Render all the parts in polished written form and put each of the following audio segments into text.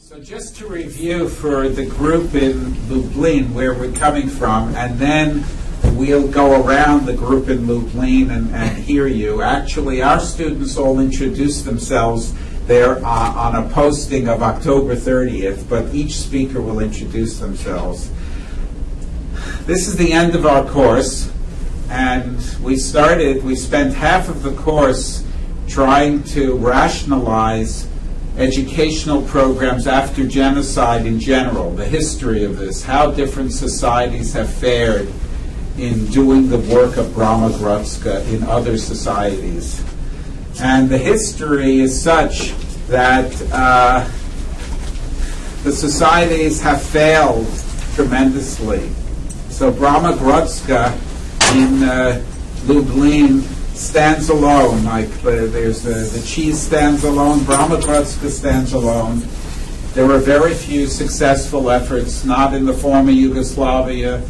So just to review for the group in Lublin, where we're coming from, and then we'll go around the group in Lublin and hear you. Actually, our students all introduce themselves there on a posting of October 30th, but each speaker will introduce themselves. This is the end of our course, and we spent half of the course trying to rationalize educational programs after genocide in general, the history of this, how different societies have fared in doing the work of Brahma-Grotska in other societies. And the history is such that the societies have failed tremendously. So Brahma-Grotska in Lublin stands alone, like there's the cheese stands alone, Brahma-Grotska stands alone. There were very few successful efforts, not in the former Yugoslavia,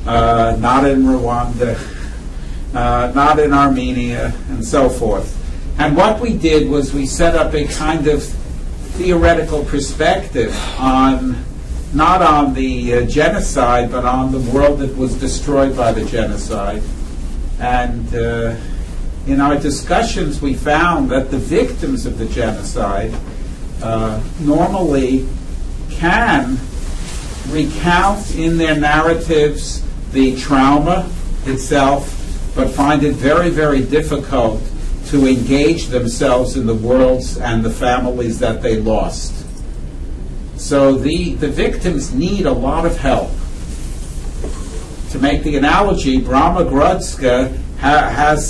not in Rwanda, not in Armenia, and so forth. And what we did was we set up a kind of theoretical perspective on, not on the genocide, but on the world that was destroyed by the genocide. And in our discussions, we found that the victims of the genocide normally can recount in their narratives the trauma itself, but find it very, very difficult to engage themselves in the worlds and the families that they lost. So the victims need a lot of help. To make the analogy, Brahma-Grotska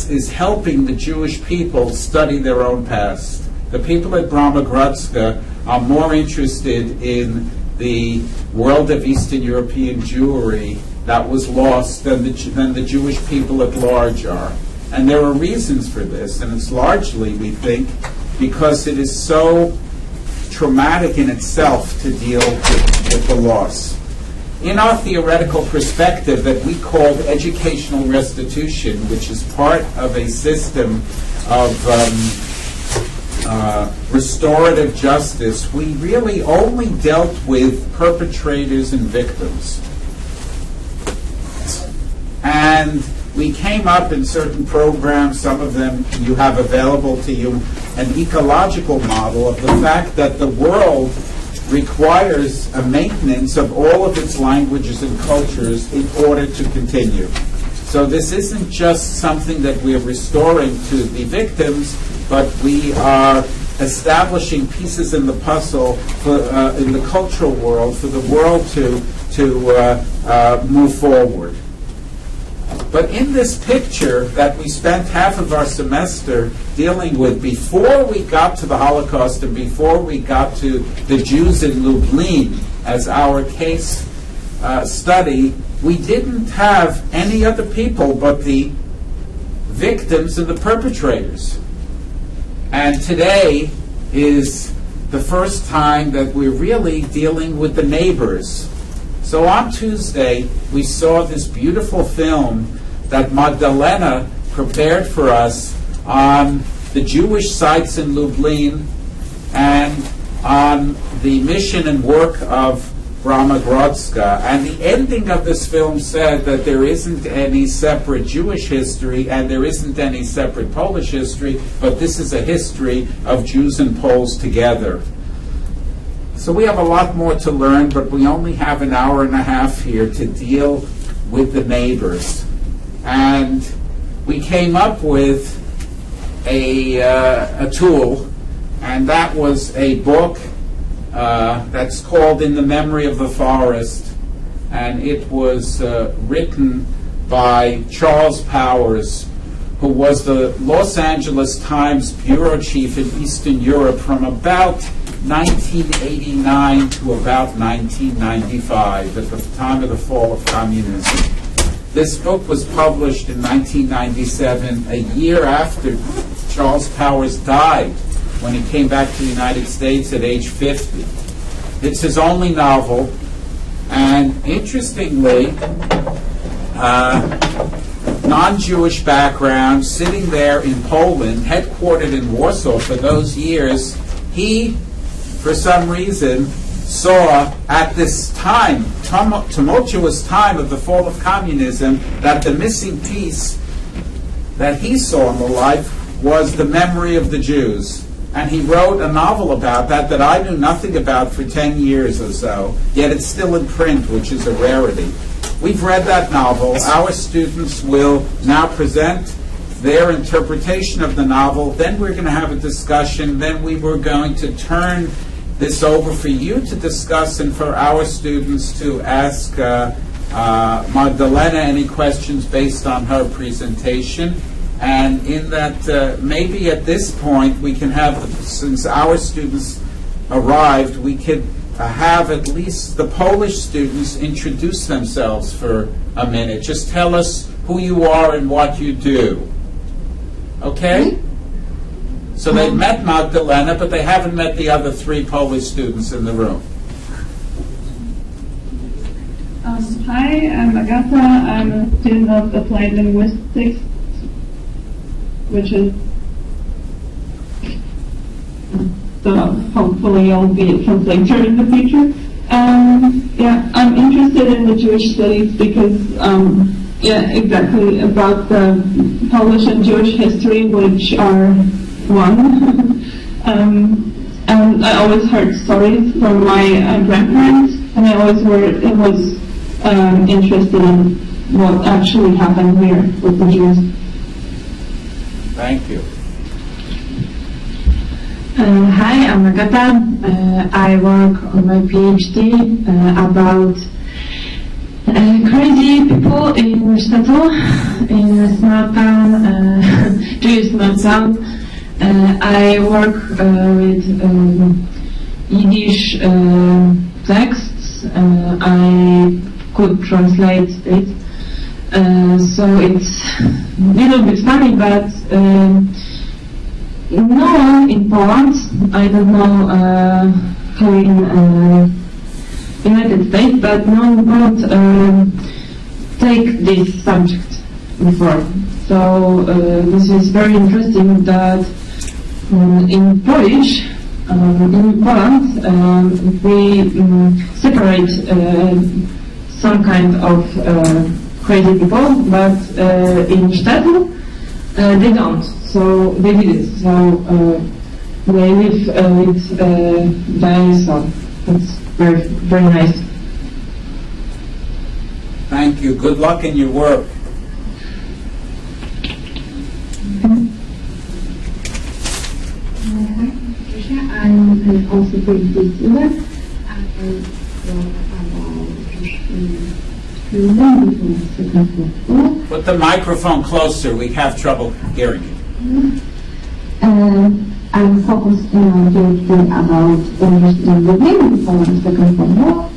is helping the Jewish people study their own past. The people at Brahma-Grotska are more interested in the world of Eastern European Jewry that was lost than the Jewish people at large are. And there are reasons for this, and it's largely, we think, because it is so traumatic in itself to deal with the loss. In our theoretical perspective that we called educational restitution, which is part of a system of restorative justice, we really only dealt with perpetrators and victims. And we came up in certain programs, some of them you have available to you, an ecological model of the fact that the world requires a maintenance of all of its languages and cultures in order to continue. So this isn't just something that we are restoring to the victims, but we are establishing pieces in the puzzle for, in the cultural world for the world to move forward. But in this picture that we spent half of our semester dealing with, before we got to the Holocaust and before we got to the Jews in Lublin as our case study, we didn't have any other people but the victims and the perpetrators. And today is the first time that we're really dealing with the neighbors. So on Tuesday, we saw this beautiful film that Magdalena prepared for us on the Jewish sites in Lublin and on the mission and work of Brahma-Grotska. And the ending of this film said that there isn't any separate Jewish history and there isn't any separate Polish history, but this is a history of Jews and Poles together. So we have a lot more to learn, but we only have an hour and a half here to deal with the neighbors. And we came up with a tool, and that was a book that's called In the Memory of the Forest, and it was written by Charles Powers, who was the Los Angeles Times bureau chief in Eastern Europe from about 1989 to about 1995, at the time of the fall of communism. This book was published in 1997, a year after Charles Powers died, when he came back to the United States at age 50. It's his only novel, and interestingly, non-Jewish background, sitting there in Poland, headquartered in Warsaw for those years, he for some reason, saw at this time, tumultuous time of the fall of communism, that the missing piece that he saw in the life was the memory of the Jews. And he wrote a novel about that I knew nothing about for 10 years or so, yet it's still in print, which is a rarity. We've read that novel. Our students will now present their interpretation of the novel. Then we're going to have a discussion. Then we were going to turn this over for you to discuss and for our students to ask Magdalena any questions based on her presentation. And in that, maybe at this point, we can have, since our students arrived, we could have at least the Polish students introduce themselves for a minute. Just tell us who you are and what you do. Okay? So they've met Magdalena, but they haven't met the other 3 Polish students in the room. Hi, I'm Agata. I'm a student of Applied Linguistics, which is, so hopefully I'll be a translator in the future. Yeah, I'm interested in the Jewish studies because, yeah, exactly, about the Polish and Jewish history, which are one. And I always heard stories from my grandparents, and I always was interested in what actually happened here with the Jews. Thank you. Hi, I'm Agata. I work on my PhD about crazy people in Sztatul, in a small town, Jewish small town. I work with Yiddish texts. I could translate it. So it's a little bit funny, but no one in Poland, I don't know here in United States, but no one won't take this subject before. So this is very interesting that in Polish, in Poland, we separate some kind of crazy people, but in Sztatul they don't. So they did it. So they live with their son. It's very, very nice. Thank you. Good luck in your work. I'm also PhD student. I work about Put the microphone closer. We have trouble hearing you. I'm focused on PhD about University of Lublin, Poland's Second World War,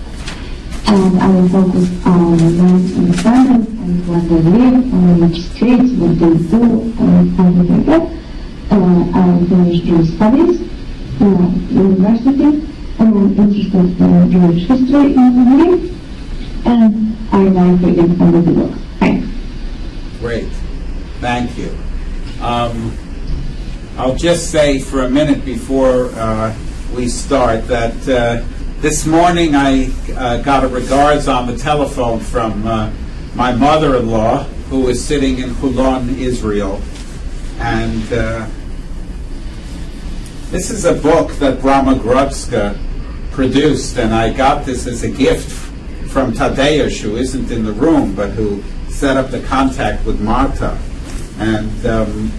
and I will focus on man's understanding and what they live, on which streets, what they do, and something like that. I finished Jewish studies in university, and I'm interested in Jewish history in Lublin, and I like reading fantasy books. Thanks. Great. Thank you. I'll just say for a minute before we start that this morning I got a regards on the telephone from my mother-in-law, who is sitting in Lublin, Israel. And this is a book that Brahma Grudska produced, and I got this as a gift from Tadeusz, who isn't in the room, but who set up the contact with Marta. And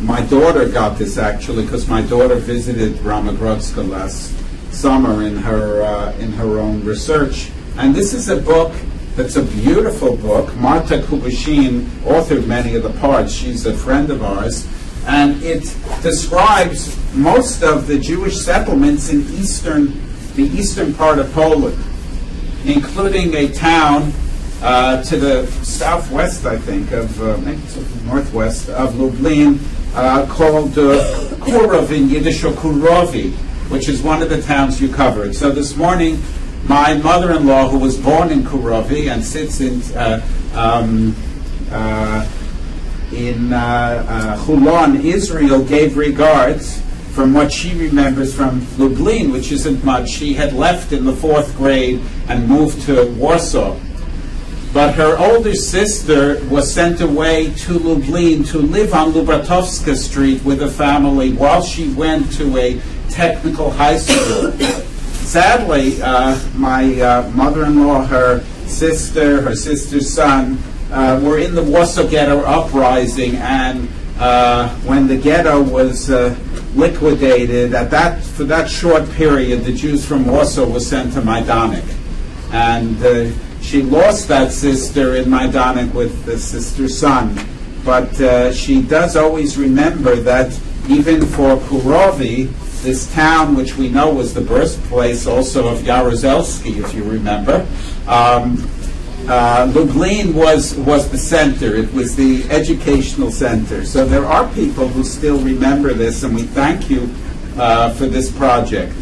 my daughter got this, actually, because my daughter visited Ramagrodska last summer in her own research. And this is a book that's a beautiful book. Marta Kubashin authored many of the parts. She's a friend of ours. And it describes most of the Jewish settlements in the eastern part of Poland, including a town to the southwest, I think, of maybe northwest of Lublin, called Kurov in Yiddish, or Kurovi, which is one of the towns you covered. So this morning, my mother-in-law, who was born in Kurovi and sits in Chulon, Israel, gave regards from what she remembers from Lublin, which isn't much. She had left in the 4th grade and moved to Warsaw. But her older sister was sent away to Lublin to live on Lubratowska Street with a family while she went to a technical high school. Sadly, my mother-in-law, her sister's son, were in the Warsaw Ghetto uprising, and when the ghetto was liquidated, for that short period, the Jews from Warsaw were sent to Majdanek. And she lost that sister in Majdanek with the sister's son. But she does always remember that even for Kurovi, this town, which we know was the birthplace also of Jaruzelski, if you remember, Lublin was the center. It was the educational center. So there are people who still remember this, and we thank you for this project.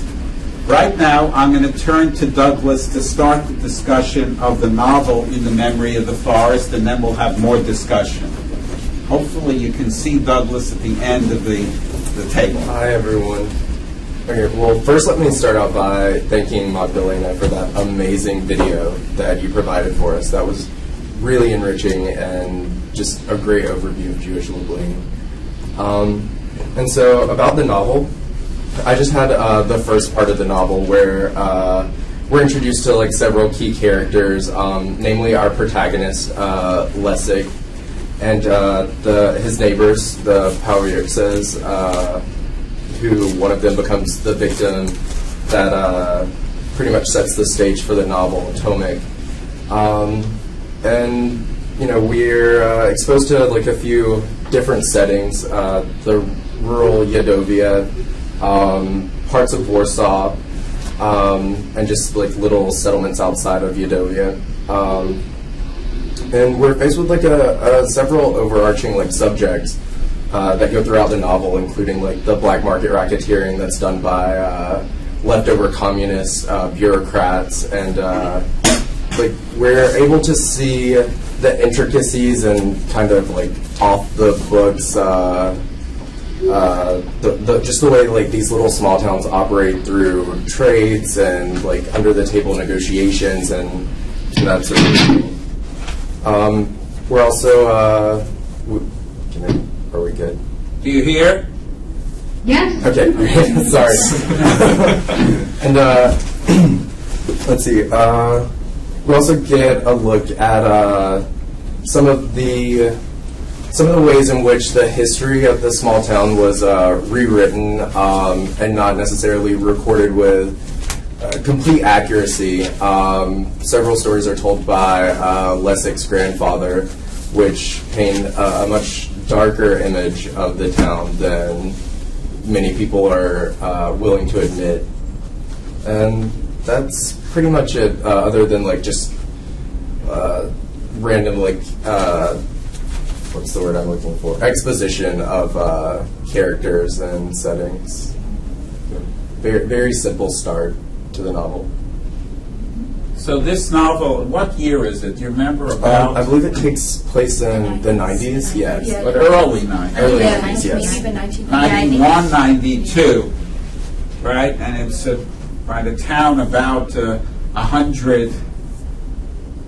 Right now, I'm going to turn to Douglas to start the discussion of the novel In the Memory of the Forest, and then we'll have more discussion. Hopefully you can see Douglas at the end of the table. Hi, everyone. Okay, well, first let me start out by thanking Magdalena for that amazing video that you provided for us. That was really enriching and just a great overview of Jewish Lublin. And so about the novel, I just had the first part of the novel where we're introduced to like several key characters, namely our protagonist, Lessig, and his neighbors, the Pauryurtses, who one of them becomes the victim that pretty much sets the stage for the novel, Tomek. And, you know, we're exposed to like a few different settings, the rural Yadovia, parts of Warsaw, and just like little settlements outside of Yadovia. And we're faced with like several overarching like subjects that go throughout the novel, including like the black market racketeering that's done by leftover communists, bureaucrats, and like we're able to see the intricacies and kind of like off the books, just the way like these little small towns operate through trades and like under the table negotiations and that sort of thing. We're also are we good? Do you hear? Yes. Okay, sorry. And let's see. We also get a look at some of the ways in which the history of the small town was rewritten and not necessarily recorded with complete accuracy. Several stories are told by Lessig's grandfather, which paint a much darker image of the town than many people are willing to admit. And that's pretty much it, other than like just random like what's the word I'm looking for? Exposition of characters and settings. Very, very simple start to the novel. So this novel, what year is it? Do you remember about? I believe it takes place in the 90s, yes. Yeah. But early 90s. Early Yeah, 90s, yes. maybe even 19. 91, 92, right? And it's a town about 100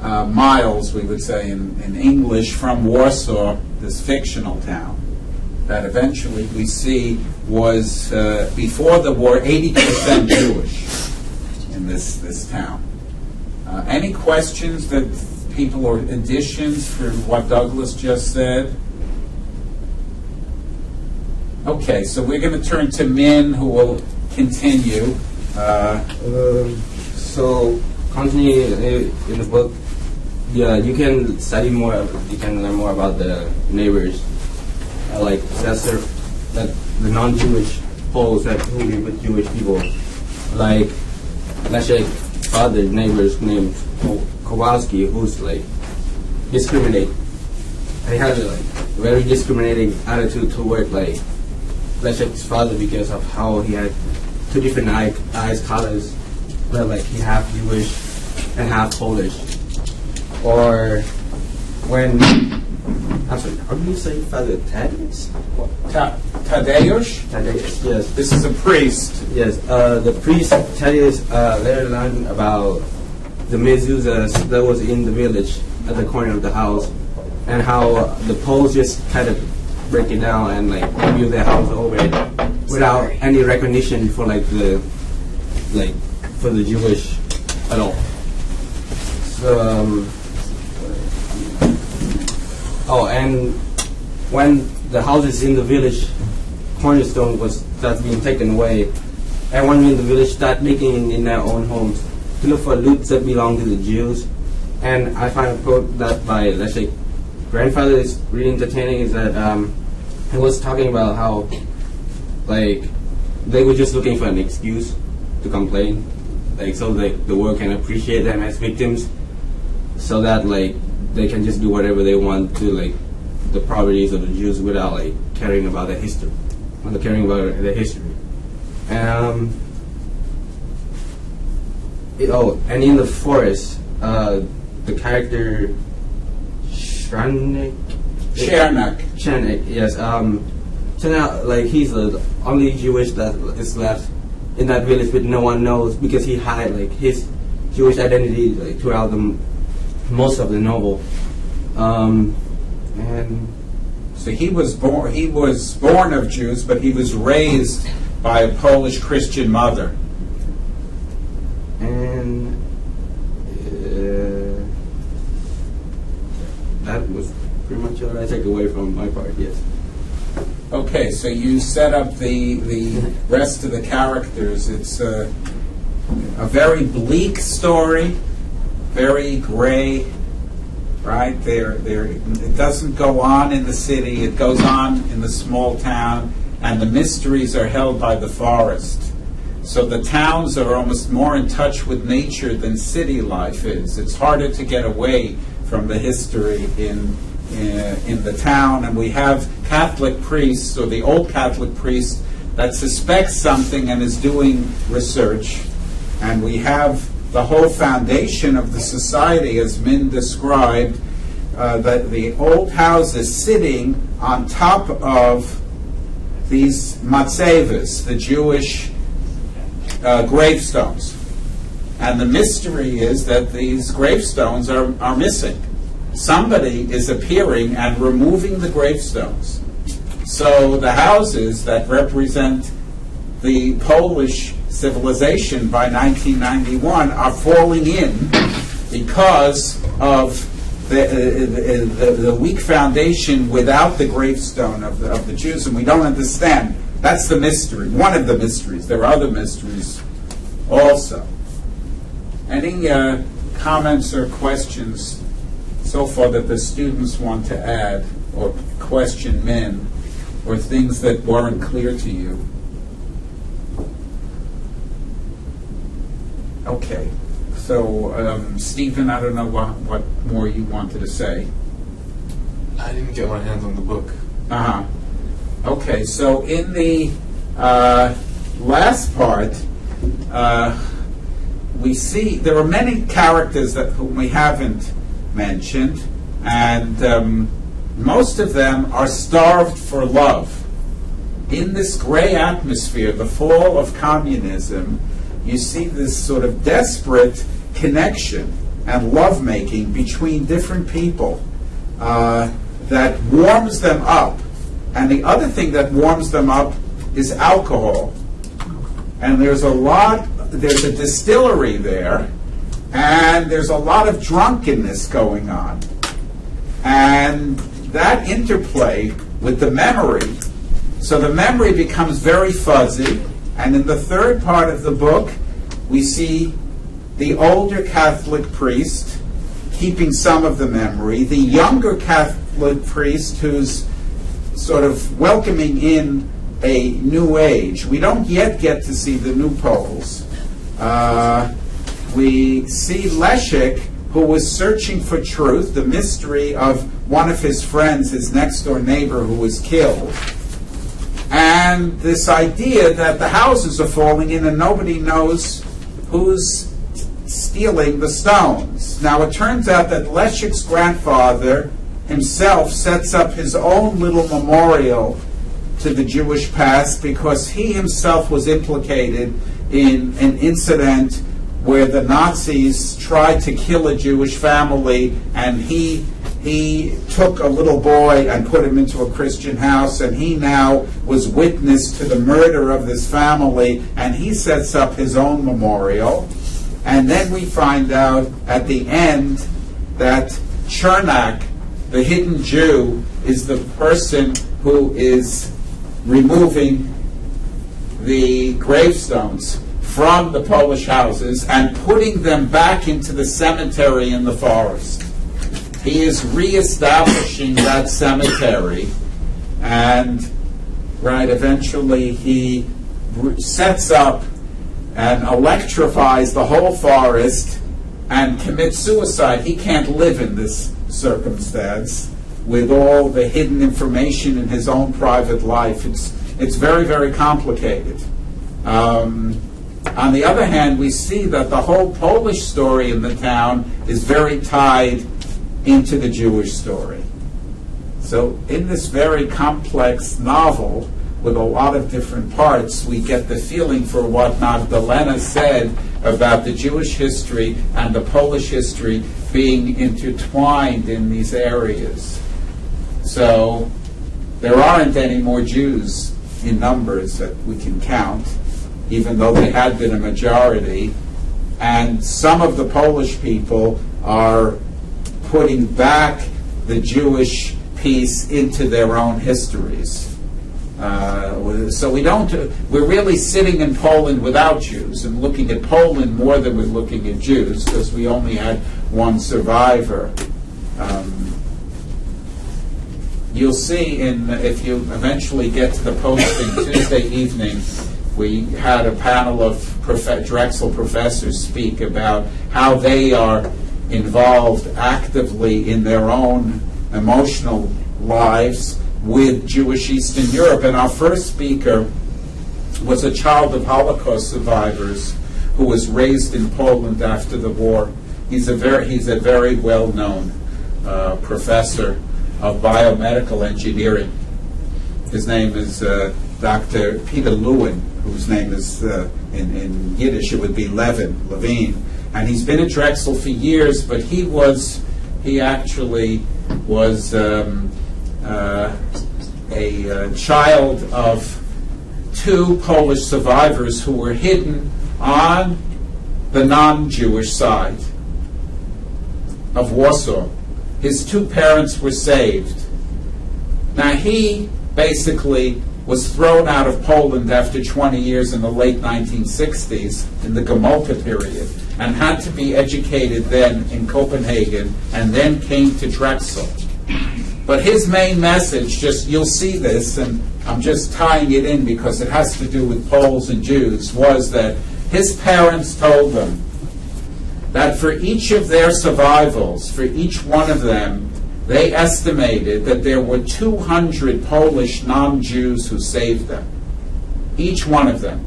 miles, we would say in English, from Warsaw, this fictional town that eventually we see was, before the war, 80% Jewish in this town. Any questions that people or additions for what Douglas just said? Okay, so we're going to turn to Min, who will continue. So continue in the book. Yeah, you can study more. You can learn more about the neighbors, like that the non-Jewish Poles that who live with Jewish people, like Leszek's father's neighbors named Kowalski, who's like discriminate. And he has a like very discriminating attitude toward like Leszek's father because of how he had two different eyes colors, but like he half Jewish and half Polish. Or when I'm sorry, how do you say Father Thaddeus? Tadeusz? Thaddeus, yes. This is a priest. Yes, the priest Thaddeus later learned about the mezuzahs that was in the village at the corner of the house, and how the Poles just kind of break it down and like build their house over it without any recognition for for the Jewish at all. So, and when the houses in the village cornerstone starts being taken away, everyone in the village start digging in their own homes to look for loot that belong to the Jews. And I find a quote that by Leszek's grandfather is really entertaining, is that he was talking about how they were just looking for an excuse to complain, so the world can appreciate them as victims, so that they can just do whatever they want to the properties of the Jews without caring about their history, and and in the forest, the character Chernak, yes. Turn out he's the only Jewish that is left in that village, but no one knows because he hid his Jewish identity throughout most of the novel. And so he was born of Jews, but he was raised by a Polish Christian mother. And that was pretty much what I take away from my part, yes. Okay, so you set up the rest of the characters. It's a very bleak story, very gray, right? It doesn't go on in the city, it goes on in the small town, and the mysteries are held by the forest. So the towns are almost more in touch with nature than city life is. It's harder to get away from the history in the town, and we have Catholic priests, or the old Catholic priest, that suspects something and is doing research, and we have the whole foundation of the society, as Min described, that the old house is sitting on top of these matzevas, the Jewish gravestones. And the mystery is that these gravestones are missing. Somebody is appearing and removing the gravestones. So the houses that represent the Polish civilization by 1991 are falling in because of the weak foundation without the gravestone of the Jews, and we don't understand. That's the mystery, one of the mysteries. There are other mysteries also. Any comments or questions so far that the students want to add or question Min, or things that weren't clear to you? Okay. So, Stephen, I don't know what more you wanted to say. I didn't get my hands on the book. Uh-huh. Okay, so in the last part, we see there are many characters whom we haven't mentioned, and most of them are starved for love. In this gray atmosphere, the fall of communism, you see this sort of desperate connection and lovemaking between different people that warms them up. And the other thing that warms them up is alcohol. And there's a distillery there, and there's a lot of drunkenness going on. And that interplay with the memory, so the memory becomes very fuzzy. And in the third part of the book, we see the older Catholic priest keeping some of the memory, the younger Catholic priest who's sort of welcoming in a new age. We don't yet get to see the new Poles. We see Leszek, who was searching for truth, the mystery of one of his friends, his next-door neighbor, who was killed. And this idea that the houses are falling in and nobody knows who's stealing the stones. Now, it turns out that Leszek's grandfather himself sets up his own little memorial to the Jewish past because he himself was implicated in an incident where the Nazis tried to kill a Jewish family, and he took a little boy and put him into a Christian house, and he now was witness to the murder of this family, and he sets up his own memorial. And then we find out at the end that Chernak, the hidden Jew, is the person who is removing the gravestones from the Polish houses and putting them back into the cemetery in the forest. He is reestablishing that cemetery, and eventually he sets up and electrifies the whole forest and commits suicide. He can't live in this circumstance with all the hidden information in his own private life. It's very, very complicated. On the other hand, we see that the whole Polish story in the town is very tied into the Jewish story. So in this very complex novel, with a lot of different parts, we get the feeling for what Magdalena said about the Jewish history and the Polish history being intertwined in these areas. So there aren't any more Jews in numbers that we can count, even though they had been a majority. And some of the Polish people are putting back the Jewish piece into their own histories. So we're really sitting in Poland without Jews and looking at Poland more than we're looking at Jews, because we only had one survivor. You'll see if you eventually get to the posting Tuesday evening, we had a panel of Drexel professors speak about how they are involved actively in their own emotional lives with Jewish Eastern Europe. And our first speaker was a child of Holocaust survivors who was raised in Poland after the war. He's a very well-known professor of biomedical engineering. His name is Dr. Peter Lewin, whose name is, in Yiddish, it would be Levine. And he's been at Drexel for years, but he actually was a child of two Polish survivors who were hidden on the non-Jewish side of Warsaw. His two parents were saved. Now he basically was thrown out of Poland after 20 years in the late 1960s, in the Gomulka period, and had to be educated then in Copenhagen, and then came to Drexel. But his main message, you'll see this, and I'm just tying it in because it has to do with Poles and Jews, was that his parents told them that for each of their survivals, for each one of them, they estimated that there were 200 Polish non-Jews who saved them. Each one of them.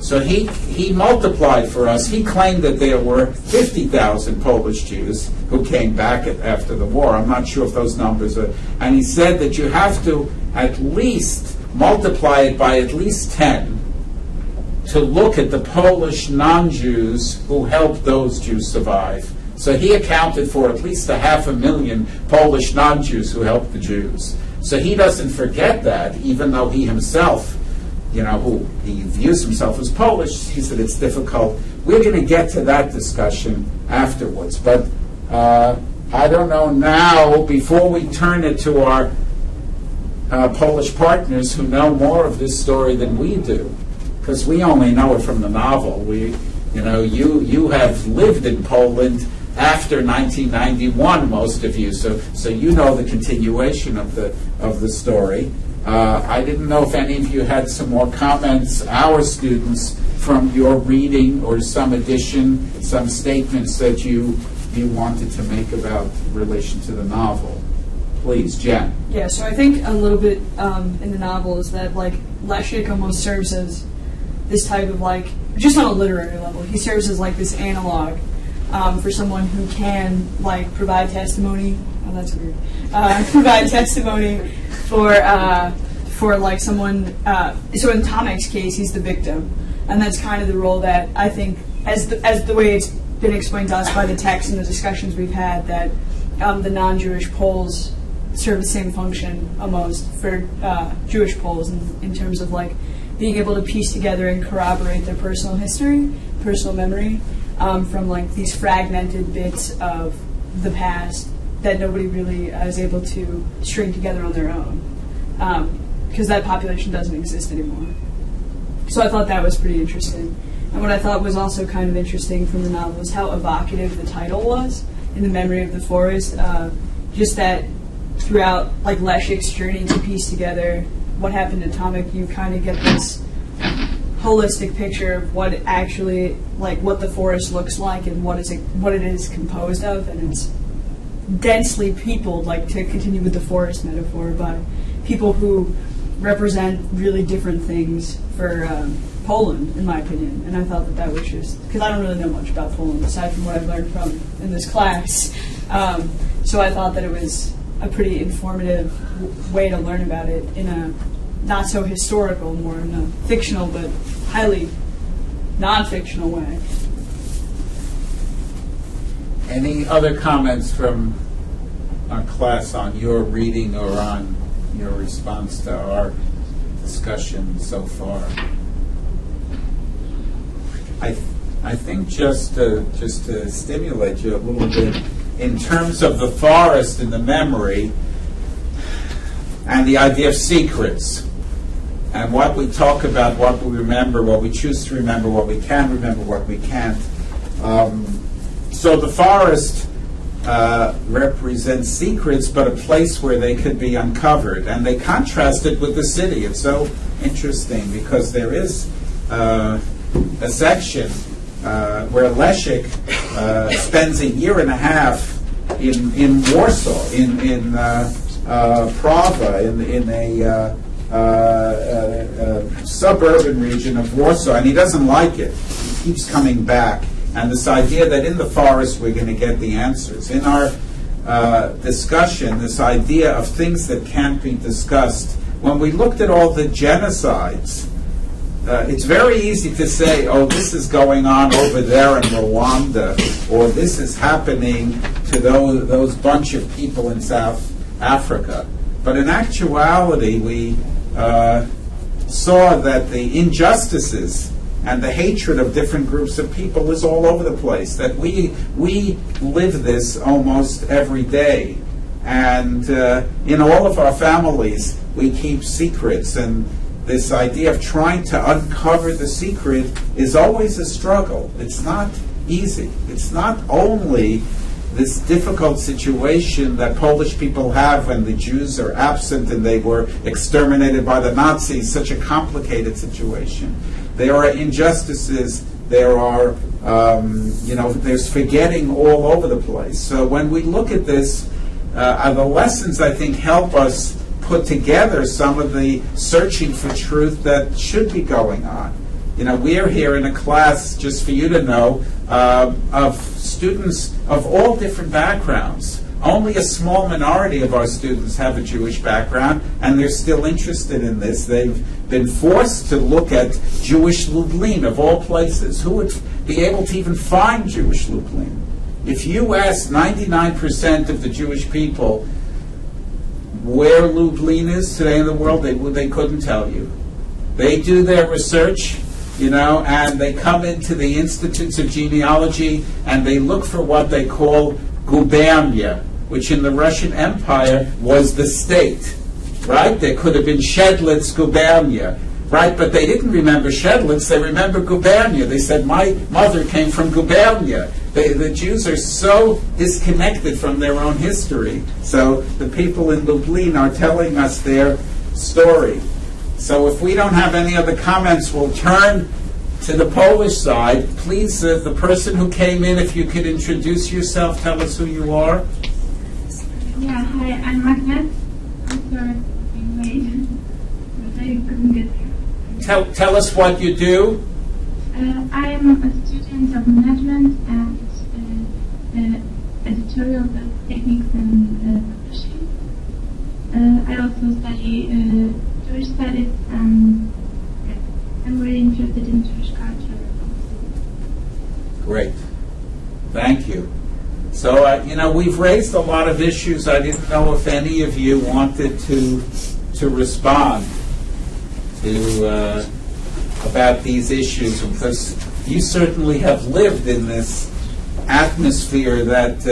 So he multiplied for us. He claimed that there were 50,000 Polish Jews who came back after the war. I'm not sure if those numbers are. And he said that you have to at least multiply it by at least 10 to look at the Polish non-Jews who helped those Jews survive. So he accounted for at least 500,000 Polish non-Jews who helped the Jews. So he doesn't forget that, even though he himself, who he views himself as Polish, he said it's difficult. We're going to get to that discussion afterwards. But I don't know now, before we turn it to our Polish partners who know more of this story than we do, because we only know it from the novel. You have lived in Poland after 1991, most of you, so you know the continuation of the story. I didn't know if any of you had some more comments, our students, from your reading, or some addition, some statements that you wanted to make about relation to the novel. Please, Jen. Yeah, so I think a little bit in the novel is that Leszek almost serves as this type of just on a literary level, he serves as this analog for someone who can provide testimony. Oh, that's weird. Provide testimony for like someone. So in Tomek's case, he's the victim, and that's kind of the role that I think, as the way it's been explained to us by the text and the discussions we've had, that the non-Jewish Poles serve the same function almost for Jewish Poles in terms of like being able to piece together and corroborate their personal history, personal memory, from like these fragmented bits of the past that nobody really is able to string together on their own, because that population doesn't exist anymore. So I thought that was pretty interesting. And what I thought was also kind of interesting from the novel was how evocative the title was, In the Memory of the Forest. Just that throughout like Leszek's journey to piece together what happened to Tomek, you kind of get this holistic picture of what actually, like what the forest looks like and what it is composed of, and it's densely peopled, like to continue with the forest metaphor, by people who represent really different things for Poland, in my opinion. And I thought that was just, because I don't really know much about Poland aside from what I've learned from in this class, so I thought that it was a pretty informative way to learn about it in a not so historical, more in a fictional but highly non-fictional way. Any other comments from our class on your reading or on your response to our discussion so far? I think just to stimulate you a little bit, in terms of the forest and the memory and the idea of secrets and what we talk about, what we remember, what we choose to remember, what we can remember, what we can't. So the forest represents secrets, but a place where they could be uncovered. And they contrast it with the city. It's so interesting because there is a section where Leszek spends a year and a half in Warsaw, in Prawa, in a suburban region of Warsaw, and he doesn't like it. He keeps coming back. And this idea that in the forest we're going to get the answers. In our discussion, this idea of things that can't be discussed, when we looked at all the genocides, it's very easy to say, oh, this is going on over there in Rwanda, or this is happening to those bunch of people in South Africa. But in actuality, we saw that the injustices and the hatred of different groups of people is all over the place, that we live this almost every day. And in all of our families, we keep secrets, and this idea of trying to uncover the secret is always a struggle. It's not easy. It's not only this difficult situation that Polish people have when the Jews are absent and they were exterminated by the Nazis, such a complicated situation. There are injustices, there are, there's forgetting all over the place. So when we look at this, the lessons, I think, help us put together some of the searching for truth that should be going on. We're here in a class, just for you to know, of students of all different backgrounds. Only a small minority of our students have a Jewish background, and they're still interested in this. They've been forced to look at Jewish Lublin, of all places. Who would be able to even find Jewish Lublin? If you asked 99% of the Jewish people where Lublin is today in the world, they couldn't tell you. They do their research, and they come into the institutes of genealogy, and they look for what they call gubernia, which in the Russian Empire was the state, right? There could have been Shedlitz gubernia, right? But they didn't remember Shedlitz, they remember gubernia. They said, my mother came from gubernia. The Jews are so disconnected from their own history. So the people in Lublin are telling us their story. So if we don't have any other comments, we'll turn to the Polish side. Please, the person who came in, if you could introduce yourself, tell us who you are. Yeah, hi, I'm Magnet. I'm sorry for being late, but I couldn't get here. Tell us what you do. I'm a student of management and editorial techniques and publishing. I also study Jewish other studies, I'm really interested in Jewish culture. Great. Thank you. So, we've raised a lot of issues. I didn't know if any of you wanted to respond to about these issues, because you certainly have lived in this atmosphere that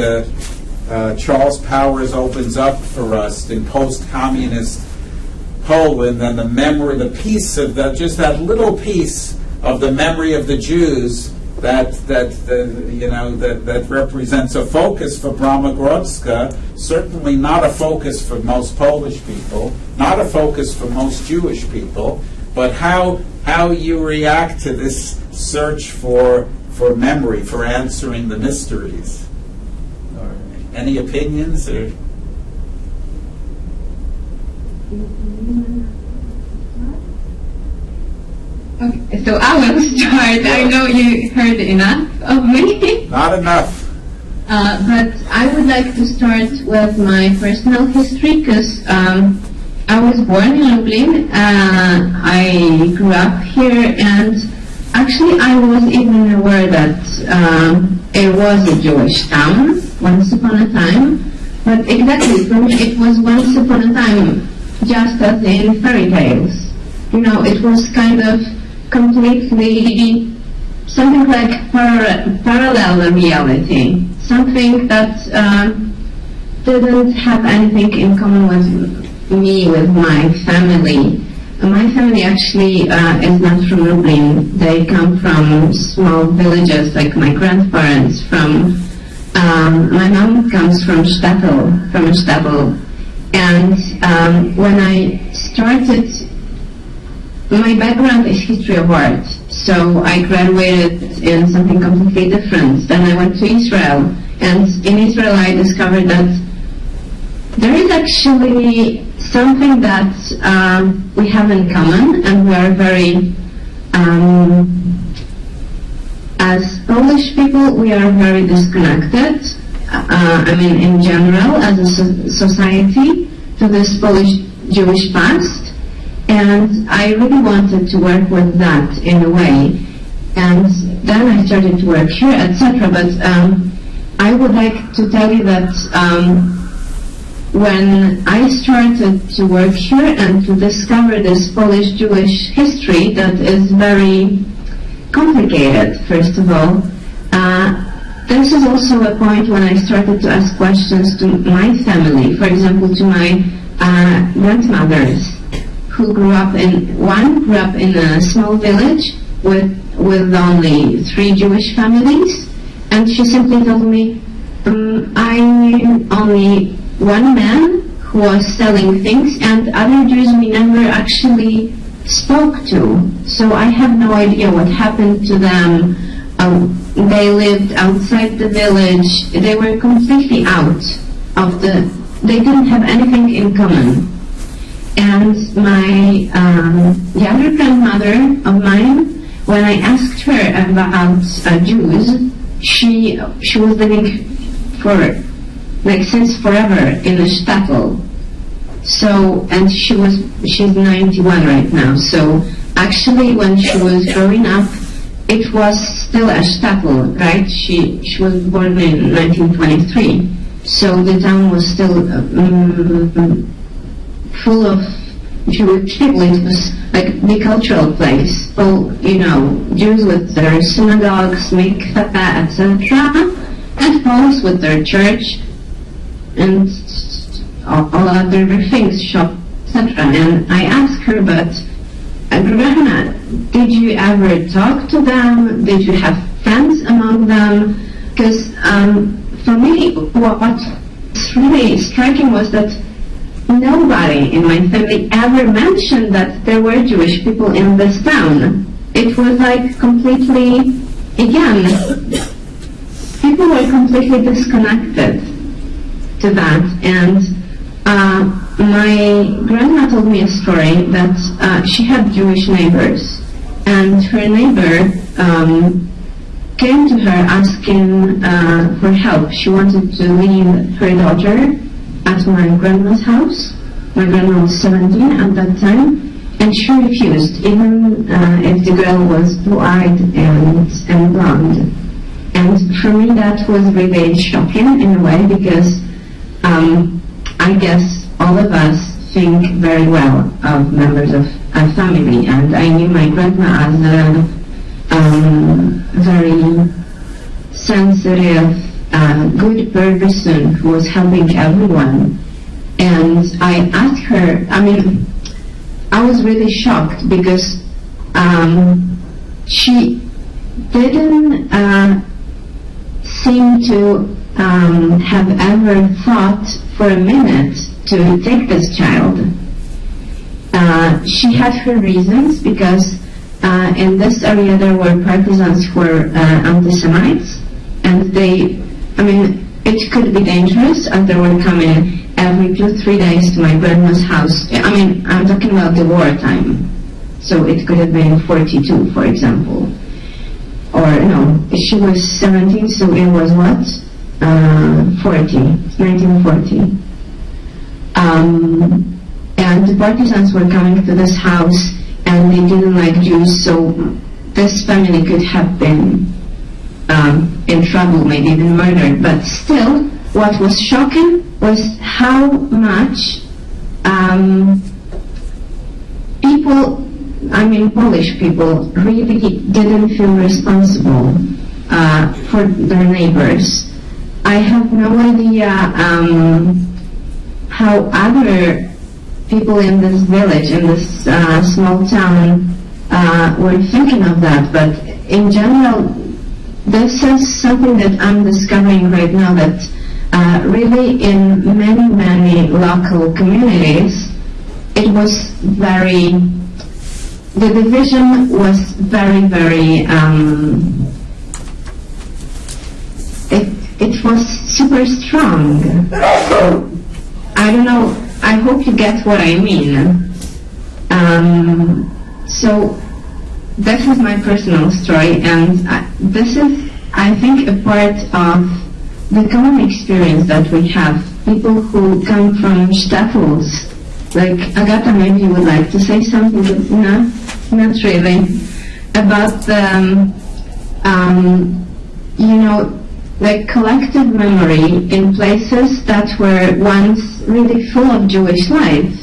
Charles Powers opens up for us in post-communist Poland, and the piece of just that little piece of the memory of the Jews that represents a focus for Brahmagrodska, certainly not a focus for most Polish people, not a focus for most Jewish people, but how you react to this search for memory, for answering the mysteries. Or any opinions? Or Okay, so I will start. I know you heard enough of me. not enough. But I would like to start with my personal history, because I was born in Lublin. I grew up here, and actually I was even aware that it was a Jewish town once upon a time. But exactly, for me it was once upon a time, just as in fairy tales. It was kind of completely something like parallel reality, something that didn't have anything in common with me, with my family. My family actually is not from Lublin. They come from small villages, like my grandparents. My mom comes from Stadtel, and when I started, my background is history of art, so I graduated in something completely different. Then I went to Israel, and in Israel I discovered that there is actually something that we have in common, and we are very, as Polish people, we are very disconnected, in general, as a society, to this Polish Jewish past. And I really wanted to work with that in a way. And then I started to work here, etc. But I would like to tell you that when I started to work here and to discover this Polish Jewish history that is very complicated, first of all, this is also a point when I started to ask questions to my family, for example, to my grandmothers, who grew up in a small village with only 3 Jewish families, and she simply told me, I knew only one man who was selling things, and other Jews we never actually spoke to. So I have no idea what happened to them. They lived outside the village. They were completely out of they didn't have anything in common. And my the other grandmother of mine, when I asked her about Jews, she was living since forever in a shtetl. So, and she's 91 right now. So actually, when she was growing up, it was still a shtetl, right? She was born in 1923. So the town was still full of Jewish people. It was like a bicultural place. So, Jews with their synagogues, mikveh, etc., and Poles with their church and all other things, shop, etc. And I asked her, but Grahana, did you ever talk to them? Did you have friends among them? Because for me, what was really striking was that nobody in my family ever mentioned that there were Jewish people in this town. It was like completely, again, people were completely disconnected to that. And my grandma told me a story that she had Jewish neighbors, and her neighbor came to her asking for help. She wanted to leave her daughter at my grandma's house. My grandma was 17 at that time, And she refused, even if the girl was blue-eyed and blonde. And for me that was really shocking in a way, because I guess all of us think very well of members of a family, and I knew my grandma as a very sensitive, good person who was helping everyone. And I asked her, I was really shocked because she didn't seem to have ever thought for a minute to take this child. She had her reasons, because in this area there were partisans who were anti-Semites, and it could be dangerous, and they were coming every 2-3 days to my grandma's house. I'm talking about the wartime, so it could have been 42, for example. Or no, she was 17, so it was what? 1940. And the partisans were coming to this house, and they didn't like Jews, so this family could have been in trouble, maybe even murdered. But still, what was shocking was how much people, Polish people, really didn't feel responsible for their neighbors. I have no idea how other people in this village, in this small town, were thinking of that, but in general, this is something that I'm discovering right now, that really in many local communities, it was the division was very, it was super strong. I don't know, I hope you get what I mean. So this is my personal story, and this is, I think, a part of the common experience that we have. People who come from shtetls, like Agata, maybe you would like to say something, but not really, about the, like collective memory in places that were once really full of Jewish life.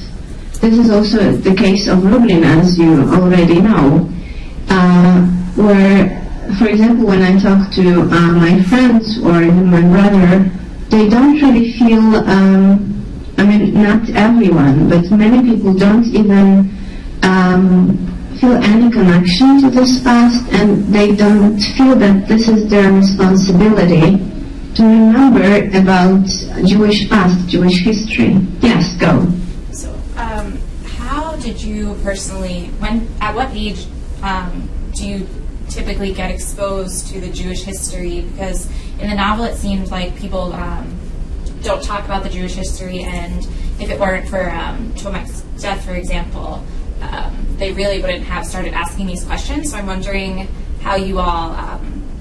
This is also the case of Lublin, as you already know, where, for example, when I talk to my friends or even my brother, they don't really feel, not everyone, but many people don't even feel any connection to this past, and they don't feel that this is their responsibility to remember about Jewish past, Jewish history. Yes, go. So, how did you personally, at what age do you typically get exposed to the Jewish history? Because in the novel it seemed like people don't talk about the Jewish history, and if it weren't for Tomek's death, for example, they really wouldn't have started asking these questions. So I'm wondering how you all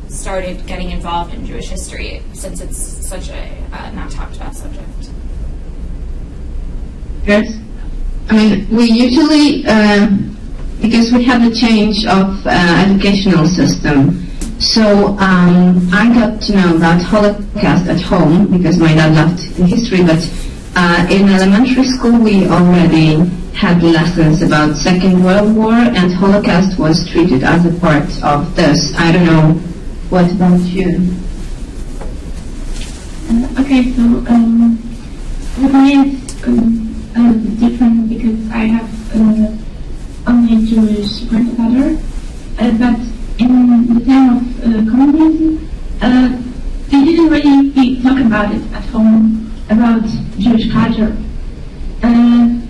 started getting involved in Jewish history, since it's such a not talked about subject. Yes. We usually, because we have a change of educational system, so I got to know about Holocaust at home because my dad loved history, but in elementary school we already had lessons about Second World War, and Holocaust was treated as a part of this. I don't know, what about you? Okay, so with me it's different because I have only Jewish grandfather, but in the time of communism, they didn't really talk about it at home, about Jewish culture.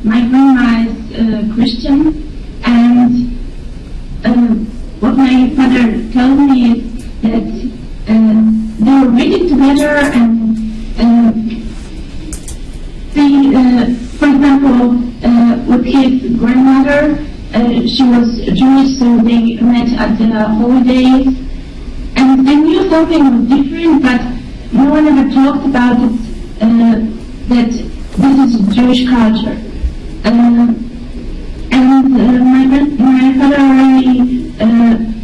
My grandma is Christian, and what my father told me is that they were reading together, and they, for example, with his grandmother, she was Jewish, so they met at the holidays, and they knew something was different, but no one ever talked about it, that this is Jewish culture. And my father really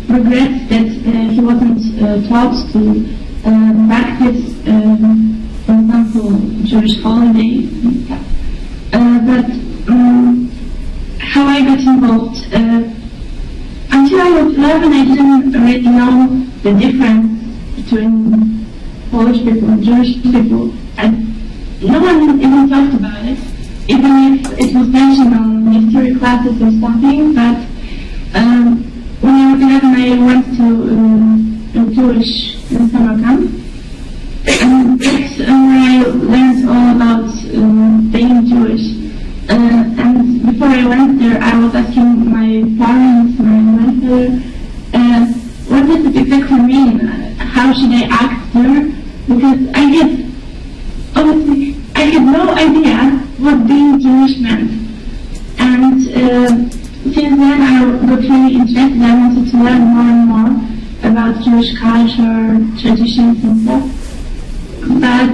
regrets that he wasn't taught to practice, for example, Jewish holidays. But how I got involved, until I was 11, I didn't really know the difference between Polish people and Jewish people, and no one even talked about it, even if it was mentioned on history classes or something. But when I was 11, I went to a Jewish summer camp, and that's where I learned all about being Jewish. And before I went there, I was asking my parents, my grandfather, what does it exactly mean? How should I act there? Because honestly, I had no idea what being Jewish meant. And since then, I got really interested. I wanted to learn more and more about Jewish culture, traditions, and stuff. But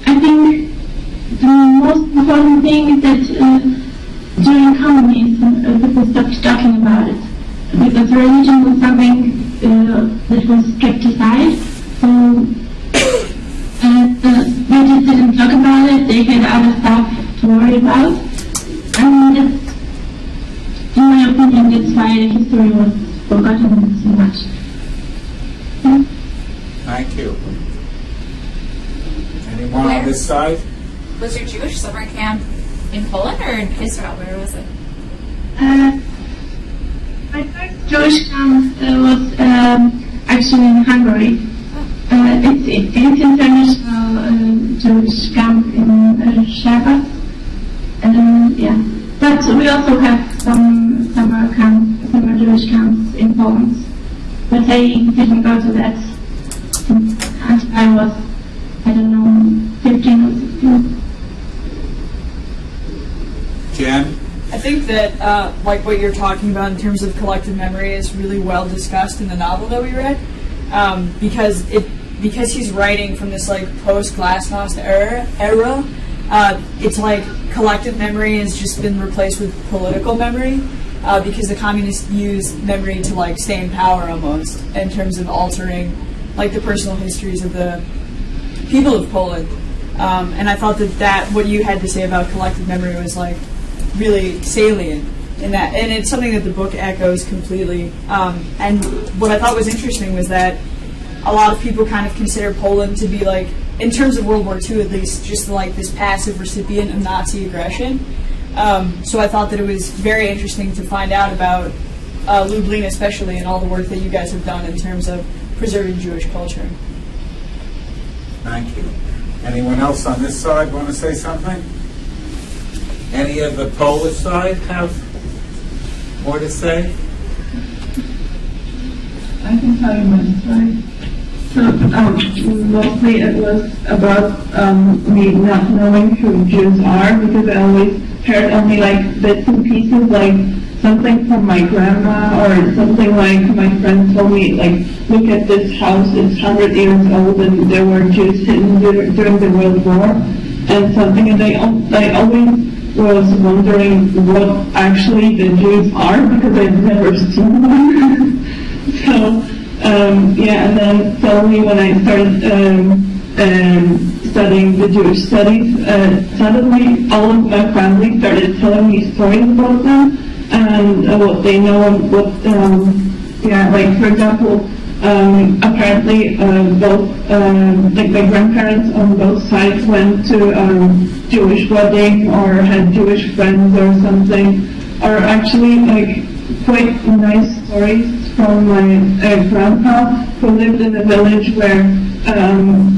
I think the most important thing is that during communism, people stopped talking about it, because religion was something that was kept aside. So they just didn't talk about it. They had other stuff to worry about, and that's, in my opinion, that's why history was forgotten so much. Thank you. Anyone on this side? Was your Jewish summer camp in Poland or in Israel? Where was it? My first Jewish camp was actually in Hungary. It's international Jewish camp in Shabbat. Yeah, but we also have some summer Jewish camps in Poland. But I didn't go to that until I was, I don't know, 15 or 16. Jen? I think that like what you're talking about in terms of collective memory is really well discussed in the novel that we read, because he's writing from this like post-Glasnost era. It's like collective memory has just been replaced with political memory, because the communists use memory to like stay in power almost in terms of altering like the personal histories of the people of Poland. And I thought that what you had to say about collective memory was like really salient in that, and it's something that the book echoes completely. And what I thought was interesting was that a lot of people kind of consider Poland to be like, in terms of World War II at least, just like this passive recipient of Nazi aggression. So I thought that it was very interesting to find out about Lublin especially, and all the work that you guys have done in terms of preserving Jewish culture. Thank you. Anyone else on this side want to say something? Any of the Polish side have more to say? I can tell you my story. So mostly it was about me not knowing who Jews are, because I always heard only like bits and pieces, like something from my grandma or something like my friend told me, like, look at this house, it's 100 years old and there were Jews hidden during the World War and something, and I always was wondering what actually the Jews are, because I've never seen them. So yeah, and then suddenly when I started studying the Jewish studies, suddenly all of my family started telling me stories about them and what they know and what, yeah, like for example, apparently both, like my grandparents on both sides went to Jewish wedding or had Jewish friends or something, or actually like quite nice stories from my grandpa, who lived in a village where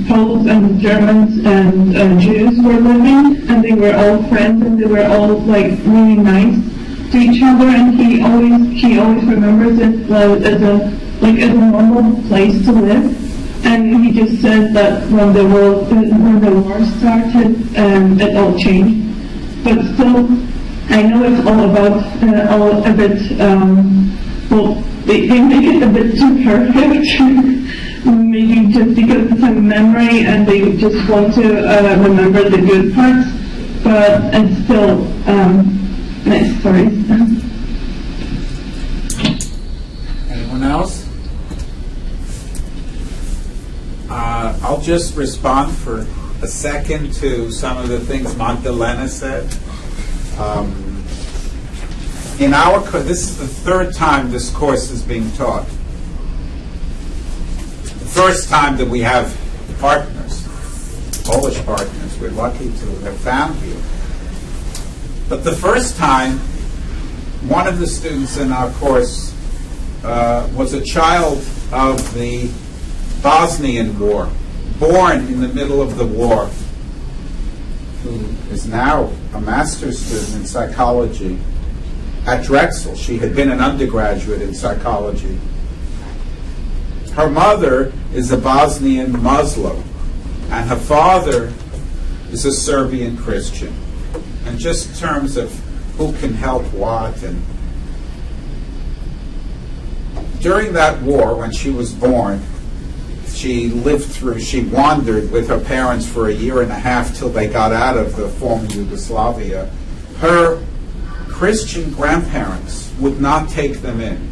Poles and Germans and Jews were living, and they were all friends and they were all like really nice to each other, and he always remembers it as a normal place to live. And he just said that when the war started, it all changed. But still, I know it's all about all a bit. Well, they make it a bit too perfect, maybe just because it's a memory and they just want to remember the good parts. But it's still, Next stories. Anyone else? I'll just respond for a second to some of the things Magdalena said. In our this is the third time this course is being taught. The first time that we have partners, Polish partners. We're lucky to have found you. But the first time, one of the students in our course was a child of the Bosnian War, born in the middle of the war, who is now a master's student in psychology at Drexel. She had been an undergraduate in psychology. Her mother is a Bosnian Muslim, and her father is a Serbian Christian. And just in terms of who can help what, and during that war, when she was born, she wandered with her parents for a year and a half till they got out of the former Yugoslavia. Her Christian grandparents would not take them in.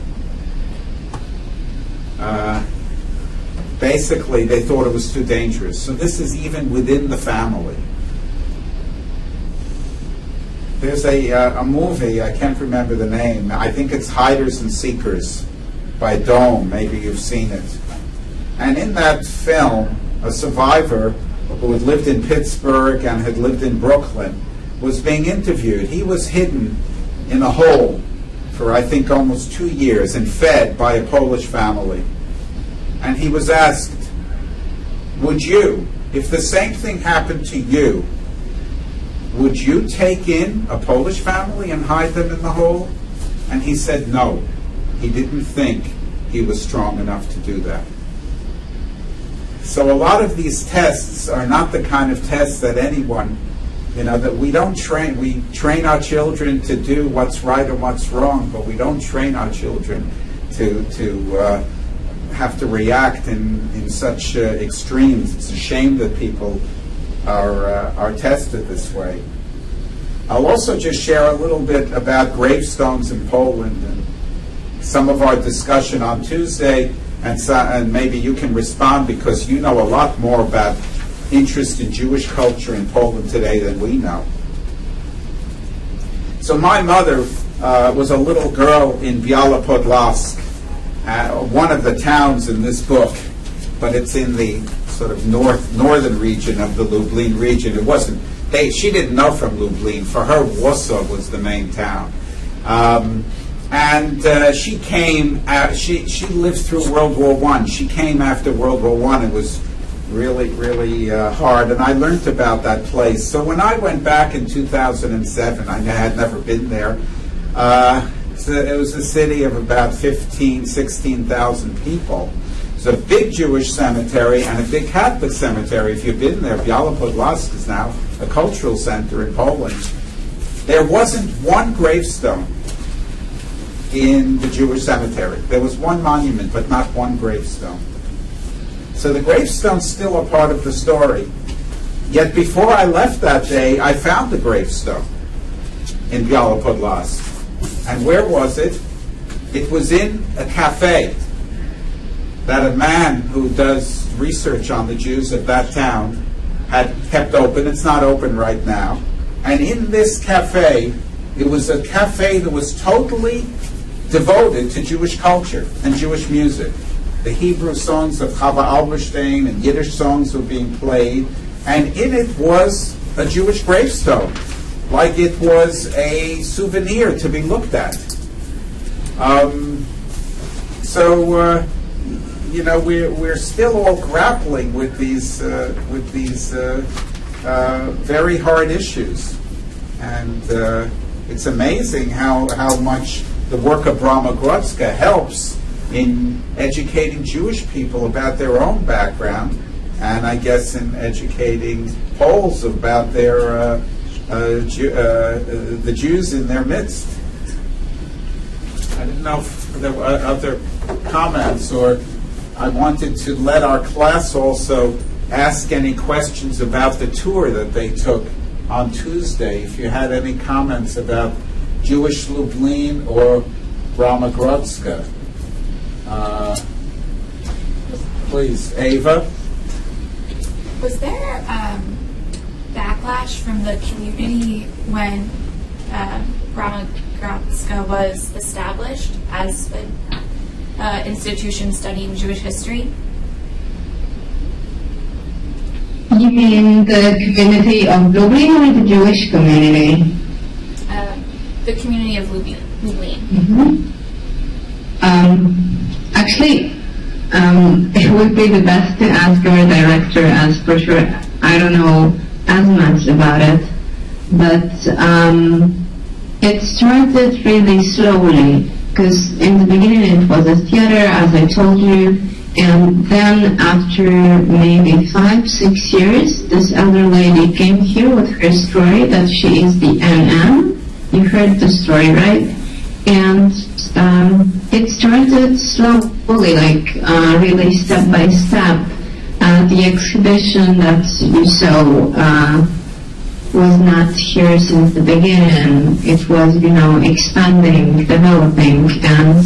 Basically, they thought it was too dangerous. So this is even within the family. There's a movie, I can't remember the name. I think it's Hiders and Seekers by Dome. Maybe you've seen it. And in that film, a survivor who had lived in Pittsburgh and had lived in Brooklyn was being interviewed. He was hidden in a hole for, I think, almost 2 years and fed by a Polish family. And he was asked, would you, if the same thing happened to you, would you take in a Polish family and hide them in the hole? And he said no. He didn't think he was strong enough to do that. So a lot of these tests are not the kind of tests that anyone, that we don't train. We train our children to do what's right and what's wrong, but we don't train our children to have to react in such extremes. It's a shame that people are tested this way. I'll also just share a little bit about gravestones in Poland and some of our discussion on Tuesday, and maybe you can respond because you know a lot more about interest in Jewish culture in Poland today than we know. So my mother was a little girl in Biała Podlask, one of the towns in this book, but it's in the sort of northern region of the Lublin region. It wasn't. She didn't know from Lublin. For her, Warsaw was the main town. And she came. She lived through World War I. She came after World War I. It was really, really hard. And I learned about that place. So when I went back in 2007, I had never been there. It was a city of about 16,000 people. It's a big Jewish cemetery and a big Catholic cemetery. If you've been there, Biała Podlask is now a cultural center in Poland. There wasn't one gravestone in the Jewish cemetery. There was one monument, but not one gravestone. So the gravestone's still a part of the story. Yet before I left that day, I found the gravestone in Biała Podlask. And where was it? It was in a cafe that a man who does research on the Jews of that town had kept open. It's not open right now. And in this cafe, it was a cafe that was totally devoted to Jewish culture and Jewish music. The Hebrew songs of Chava Alberstein and Yiddish songs were being played, and in it was a Jewish gravestone, like it was a souvenir to be looked at. We're still all grappling with these very hard issues, and it's amazing how much the work of Brahma Grodzka helps in educating Jewish people about their own background, and I guess in educating Poles about their the Jews in their midst. I didn't know if there were other comments, or I wanted to let our class also ask any questions about the tour that they took on Tuesday. If you had any comments about Jewish Lublin or Ramagrodska? Please, Ava. Was there backlash from the community when Ramagrodska was established as an institution studying Jewish history? You mean the community of Lublin or the Jewish community? The community of Lublin. Actually, it would be the best to ask our director, as for sure I don't know as much about it. But it started really slowly, because in the beginning it was a theater, as I told you, and then after maybe 5-6 years, this elder lady came here with her story that she is the NN. You heard the story, right? And it started slowly, like really step by step. The exhibition that you saw was not here since the beginning. It was, expanding, developing, and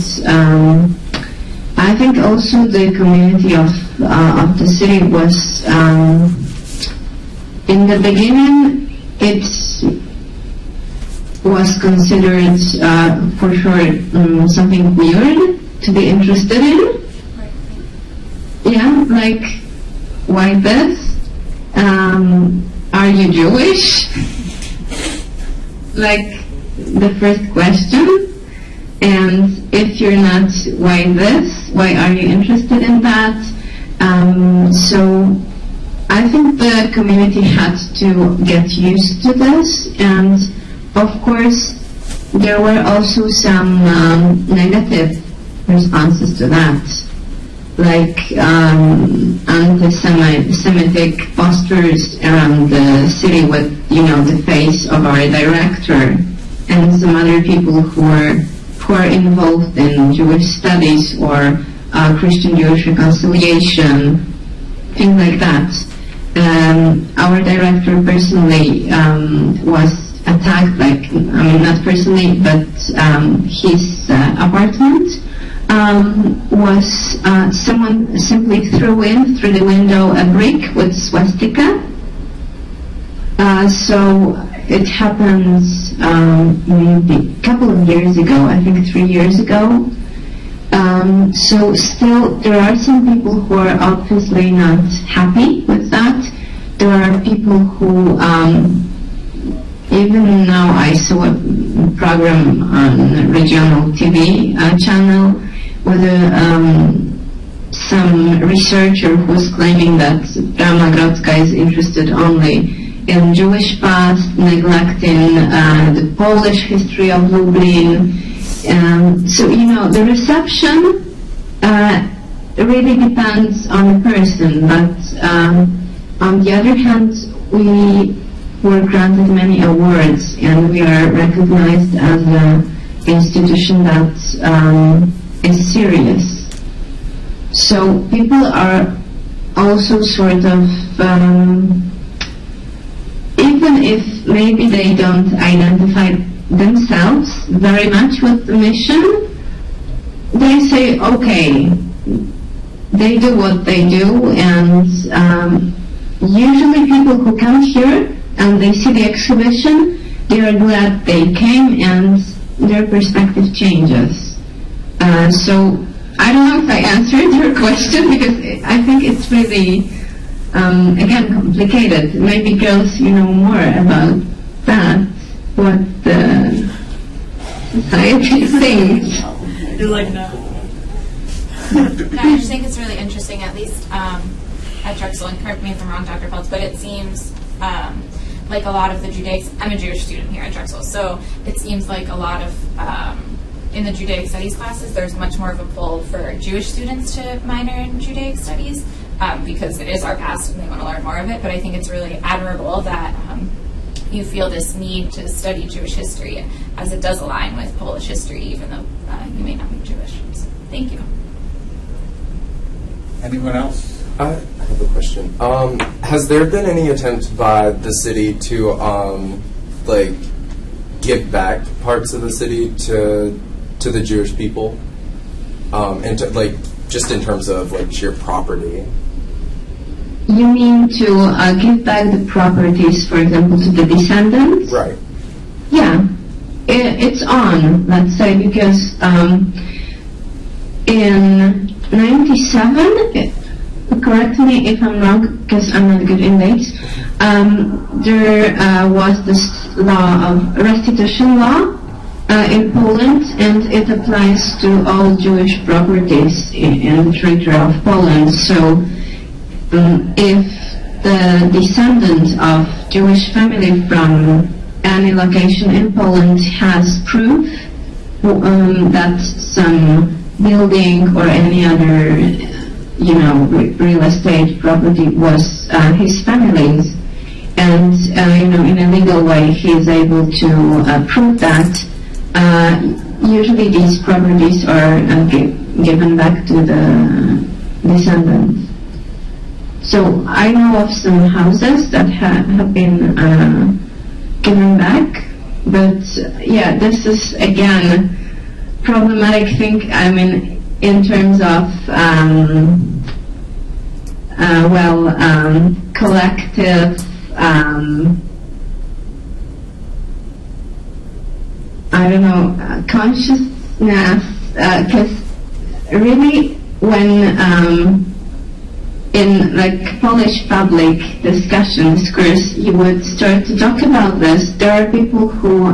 I think also the community of the city was, in the beginning, it was considered for sure something weird to be interested in. Yeah, like, why this? Are you Jewish? Like the first question. And if you're not, why this? Why are you interested in that? So I think the community had to get used to this, and of course there were also some negative responses to that, like anti-Semitic posters around the city with, the face of our director and some other people who are involved in Jewish studies or Christian-Jewish reconciliation, things like that. Our director personally was attacked, not personally, but his apartment was someone simply threw in through the window a brick with swastika. So it happened maybe a couple of years ago, I think 3 years ago. So still there are some people who are obviously not happy with that. There are people who, even now I saw a program on regional TV channel with some researcher who was claiming that Ramagrodska is interested only in Jewish past, neglecting the Polish history of Lublin. So, the reception really depends on the person, but on the other hand, we were granted many awards, and we are recognized as an institution that is serious. So people are also sort of, even if maybe they don't identify themselves very much with the mission, they say, okay, they do what they do, and usually people who come here and they see the exhibition, they are glad they came and their perspective changes. So I don't know if I answered your question, because I think it's really, again, complicated. Maybe girls, more about that, what the society thinks. You're like, no. No, I just think it's really interesting, at least at Drexel, and correct me if I'm wrong, Dr. Peltz, but it seems like a lot of the Judaic, I'm a Jewish student here at Drexel, so it seems like a lot of, in the Judaic Studies classes, there's much more of a pull for Jewish students to minor in Judaic Studies, because it is our past and they want to learn more of it, but I think it's really admirable that you feel this need to study Jewish history, as it does align with Polish history, even though you may not be Jewish. So, thank you. Anyone else? I have a question. Has there been any attempt by the city to give back parts of the city to the Jewish people, and to, like, just in terms of like sheer property. You mean to give back the properties, for example, to the descendants? Right. Yeah, it's on, let's say, because in 97, correct me if I'm wrong, because I'm not good in dates, there was this law of restitution law in Poland, and it applies to all Jewish properties in the territory of Poland. So if the descendant of Jewish family from any location in Poland has proof that some building or any other, real estate property was his family's, and in a legal way he is able to prove that, usually these properties are given back to the descendants. So I know of some houses that have been given back, but yeah, this is again problematic thing. I mean, in terms of collective consciousness, because really when in like Polish public discourse, you would start to talk about this, there are people who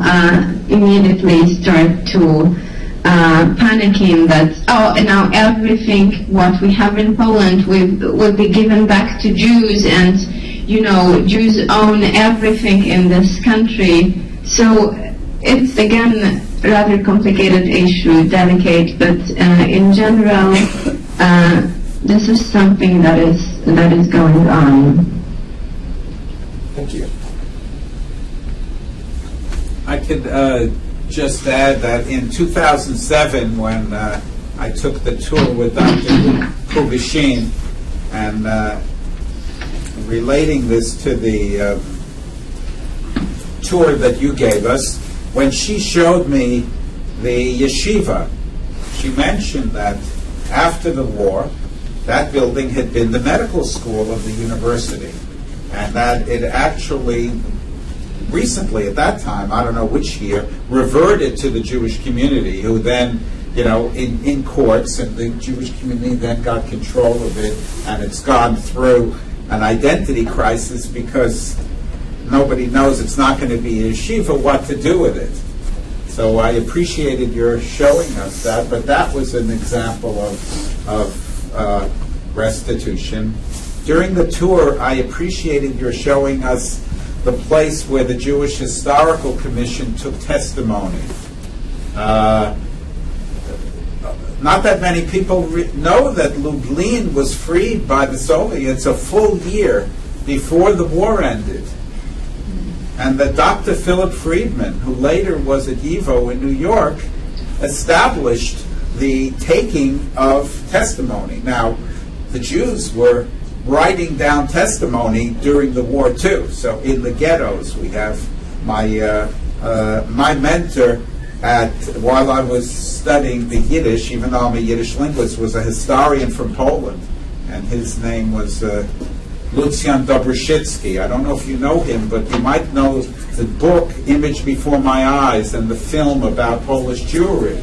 immediately start to panicking that, now everything what we have in Poland will be given back to Jews, and Jews own everything in this country. So it's again rather complicated issue, delicate, but in general this is something that is going on. Thank you. I could just add that in 2007, when I took the tour with Dr. Kubishin, and relating this to the tour that you gave us, when she showed me the yeshiva, she mentioned that after the war, that building had been the medical school of the university, and that it actually recently, at that time, I don't know which year, reverted to the Jewish community, who then, in courts, and the Jewish community then got control of it, and it's gone through an identity crisis because nobody knows, it's not going to be a yeshiva, what to do with it. So I appreciated your showing us that, but that was an example of restitution. During the tour, I appreciated your showing us the place where the Jewish Historical Commission took testimony. Not that many people know that Lublin was freed by the Soviets a full year before the war ended. And that Dr. Philip Friedman, who later was at YIVO in New York, established the taking of testimony. Now, the Jews were writing down testimony during the war too. So in the ghettos, we have my mentor while I was studying the Yiddish, even though I'm a Yiddish linguist, was a historian from Poland, and his name was Lucian Dobrzycki. I don't know if you know him, but you might know the book Image Before My Eyes and the film about Polish Jewry.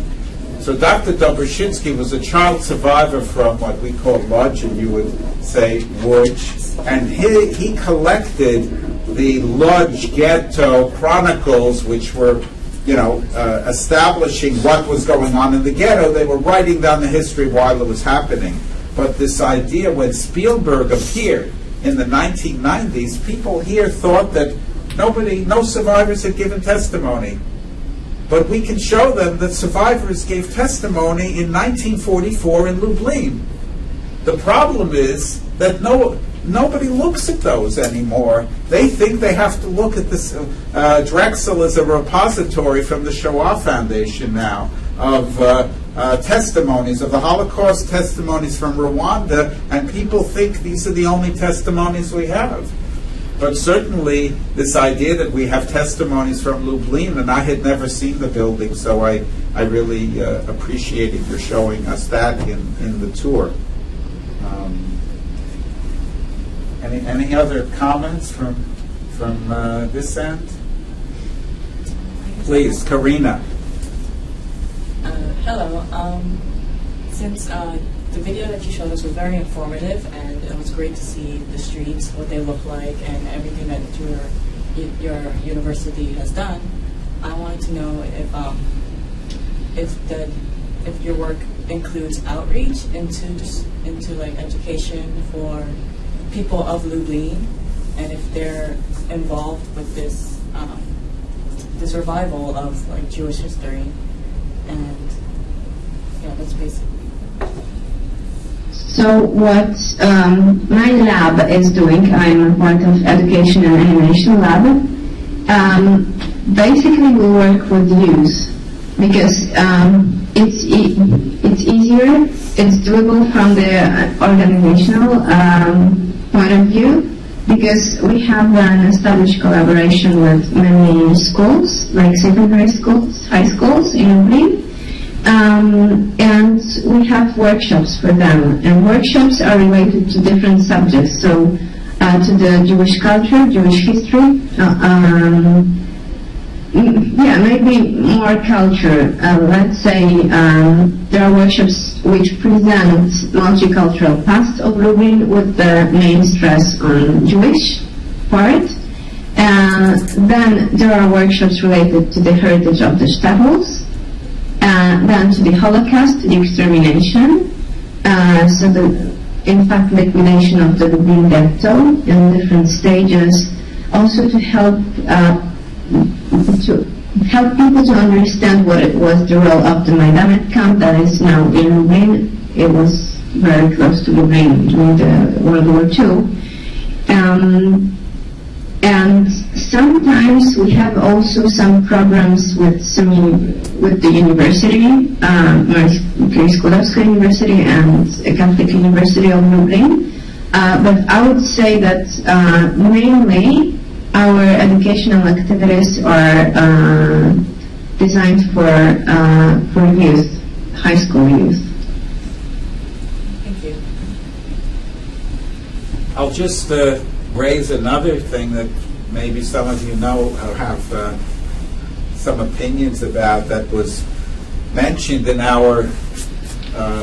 So Dr. Dobrzycki was a child survivor from what we call Lodz, and you would say Łódź, and he collected the Lodz ghetto chronicles, which were, establishing what was going on in the ghetto. They were writing down the history while it was happening. But this idea, when Spielberg appeared in the 1990s, people here thought that no survivors had given testimony. But we can show them that survivors gave testimony in 1944 in Lublin. The problem is that nobody looks at those anymore. They think they have to look at this. Drexel is a repository from the Shoah Foundation now of testimonies, of the Holocaust testimonies from Rwanda, and people think these are the only testimonies we have. But certainly this idea that we have testimonies from Lublin, and I had never seen the building, so I really appreciated your showing us that in the tour. Any other comments from this end? Please, Karina. Hello. Since the video that you showed us was very informative, and it was great to see the streets, what they look like, and everything that your university has done, I wanted to know if your work includes outreach into like education for people of Lublin, and if they're involved with this this revival of like Jewish history, and yeah, that's basically. So what my lab is doing, I'm a part of Education and Animation Lab. Basically, we work with youth because it's easier, it's doable from the organizational point of view, because we have an established collaboration with many schools, like secondary schools, high schools in Lublin. And we have workshops for them, and workshops are related to different subjects, so to the Jewish culture, Jewish history, maybe more culture. Let's say there are workshops which present multicultural past of Lublin with the main stress on Jewish part. Then there are workshops related to the heritage of the shtetls. Then to the Holocaust, the extermination, so the, in fact, liquidation of the Lublin ghetto in different stages, also to help people to understand what it was the role of the Majdanek camp that is now in Lublin. It was very close to Lublin during the World War II. And sometimes we have also some programs with the university, Mary's Skłodowska University and Catholic University of Lublin. But I would say that mainly our educational activities are designed for youth, high school youth. Thank you. I'll just raise another thing that maybe some of you know or have some opinions about, that was mentioned in our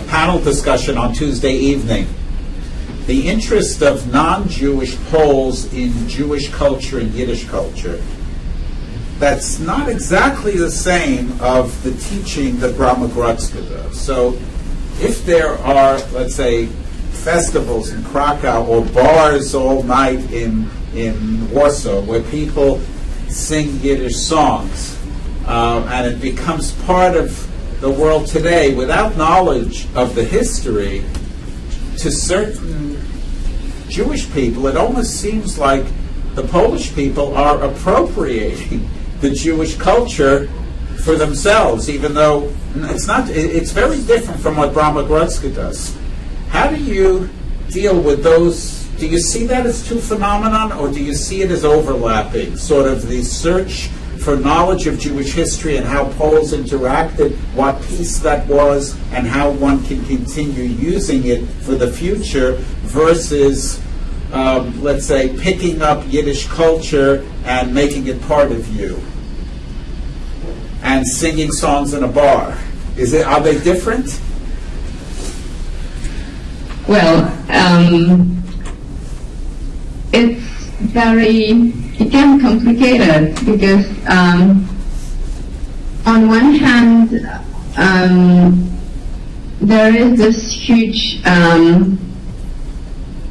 panel discussion on Tuesday evening. The interest of non-Jewish Poles in Jewish culture and Yiddish culture. That's not exactly the same of the teaching that Brahma-Grodzka does. So if there are, let's say, festivals in Krakow or bars all night in Warsaw where people sing Yiddish songs, and it becomes part of the world today without knowledge of the history, to certain Jewish people it almost seems like the Polish people are appropriating the Jewish culture for themselves, even though it's not. It's very different from what Brahma-Grodzka does. How do you deal with those? Do you see that as two phenomenon, or do you see it as overlapping? Sort of the search for knowledge of Jewish history and how Poles interacted, what piece that was, and how one can continue using it for the future, versus, let's say, picking up Yiddish culture and making it part of you, and singing songs in a bar. Are they different? Well, it can be complicated because on one hand there is this huge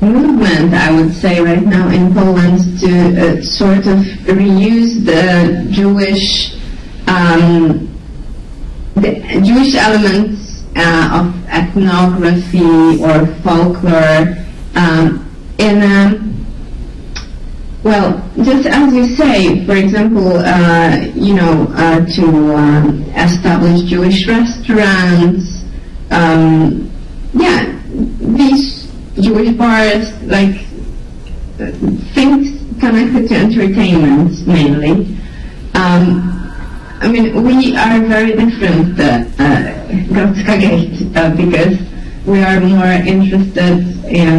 movement, I would say, right now in Poland to sort of reuse the Jewish elements of ethnography or folklore just as you say, for example, to establish Jewish restaurants, these Jewish bars, like things connected to entertainment mainly. I mean, we are very different, Gotska Gate, because we are more interested in,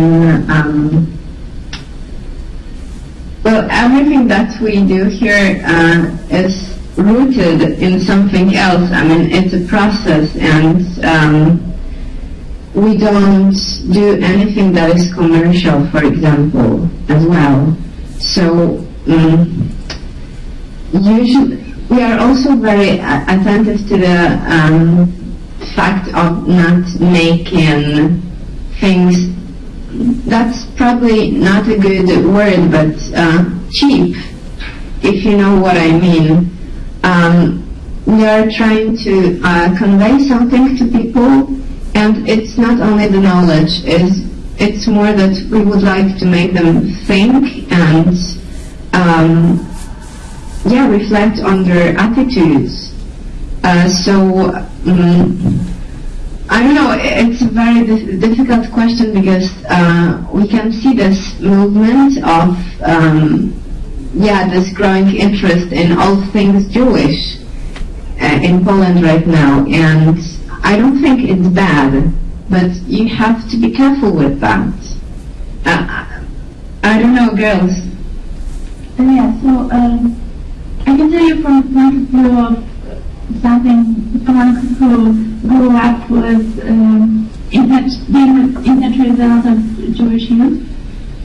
well, everything that we do here is rooted in something else. I mean, it's a process, and we don't do anything that is commercial, for example, as well. So, usually, we are also very attentive to the fact of not making things, that's probably not a good word, but cheap, if you know what I mean. We are trying to convey something to people, and it's not only the knowledge, it's more that we would like to make them think and reflect on their attitudes. I don't know, it's a very difficult question because we can see this movement of this growing interest in all things Jewish in Poland right now, and I don't think it's bad, but you have to be careful with that. I don't know, girls. I can tell you from the point of view of someone who grew up with being in touch with a lot of Jewish youth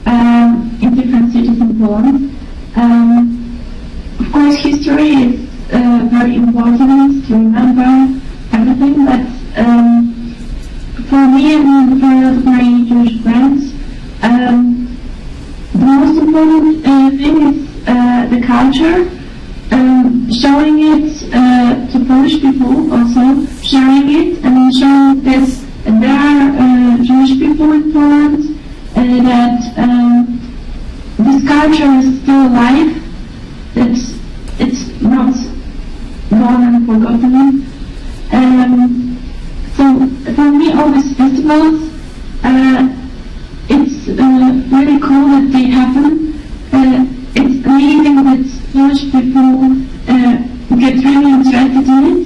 in different cities in Poland. Of course, history is very important to remember everything, but for me and for a lot of my Jewish friends, the most important thing is the culture. Showing it to Polish people also, sharing it and showing that there are Jewish people in Poland, that this culture is still alive, that it's not gone and forgotten. So for me, all these festivals, it's really cool that they happen. It's amazing that Polish people get really interested in it.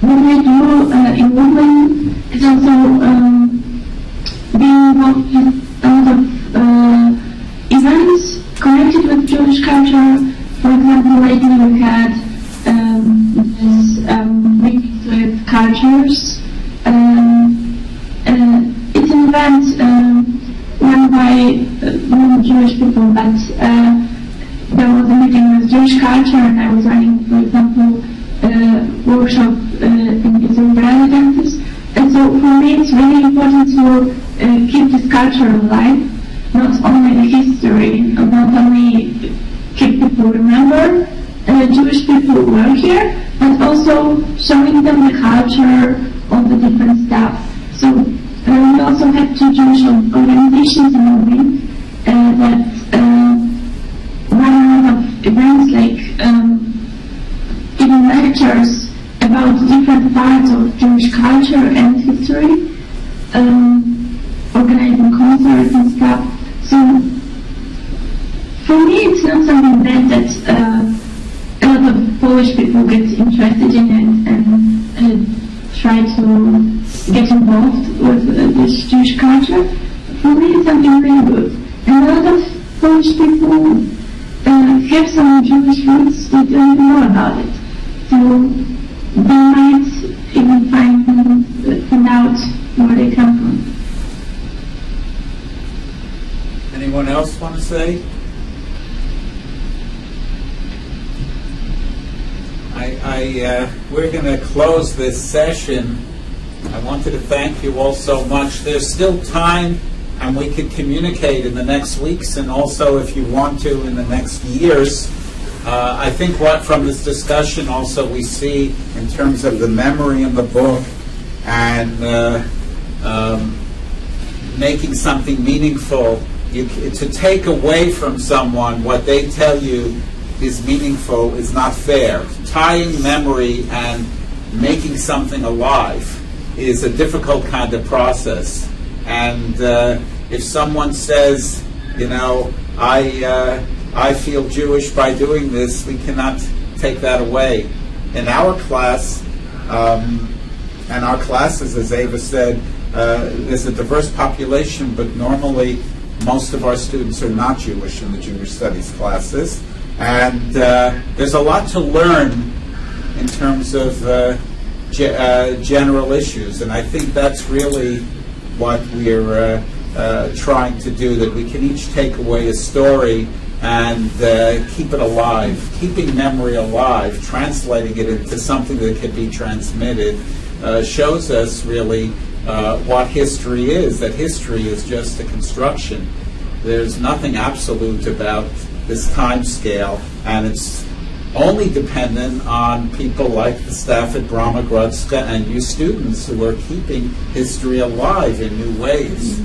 What we do in Lublin is also being involved with a lot of events connected with Jewish culture. For example, lately we had this meetings with cultures. It's an event run by non-Jewish people, but there was a meeting with Jewish culture, and I was running, for example, a workshop in Israeli dances. And so for me it's really important to keep this culture alive, not only the history, not only keep people remember Jewish people who were here, but also showing them the culture, all the different stuff. So we also have two Jewish organizations in Lublin that run a lot of events, like even lectures about different parts of Jewish culture and history, organizing concerts and stuff. So for me it's not something bad that a lot of Polish people get interested in it and try to get involved with this Jewish culture. For me it's something really good. And a lot of Polish people have some Jewish roots, they don't even know about it. So they might even find out where they come from. Anyone else want to say? We're going to close this session. I wanted to thank you all so much. There's still time, and we could communicate in the next weeks, and also if you want to in the next years. I think what from this discussion also we see in terms of the memory in the book and making something meaningful, to take away from someone what they tell you is meaningful is not fair. Tying memory and making something alive is a difficult kind of process. And if someone says I feel Jewish by doing this. We cannot take that away. In our class, and our classes, as Ava said, there's a diverse population, but normally most of our students are not Jewish in the Jewish studies classes. And there's a lot to learn in terms of general issues. And I think that's really what we're trying to do, that we can each take away a story and keep it alive, keeping memory alive, translating it into something that can be transmitted, shows us really what history is, that history is just a construction. There's nothing absolute about this time scale, and it's only dependent on people like the staff at Brahma Grodska and you students who are keeping history alive in new ways.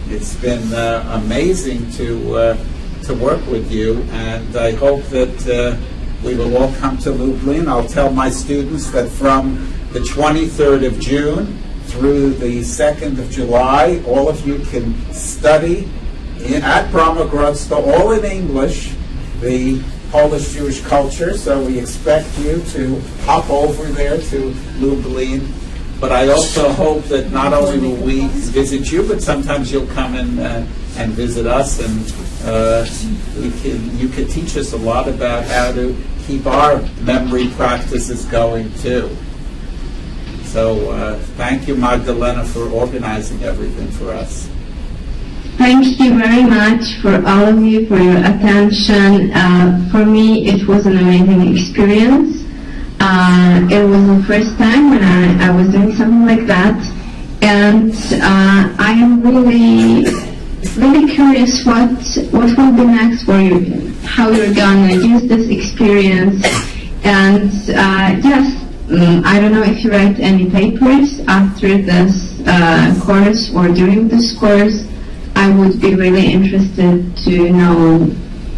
It's been amazing to work with you, and I hope that we will all come to Lublin. I'll tell my students that from the 23rd of June through the 2nd of July, all of you can study at Brahma Grodska, all in English, the Polish Jewish culture. So we expect you to hop over there to Lublin. But I also hope that not only will we visit you, but sometimes you'll come and visit us, and you can teach us a lot about how to keep our memory practices going too. So thank you, Magdalena, for organizing everything for us. Thank you very much for all of you for your attention. For me, it was an amazing experience. It was the first time when I was doing something like that, and I am really curious what will be next for you, how you're gonna use this experience, and yes, I don't know if you write any papers after this course or during this course. I would be really interested to know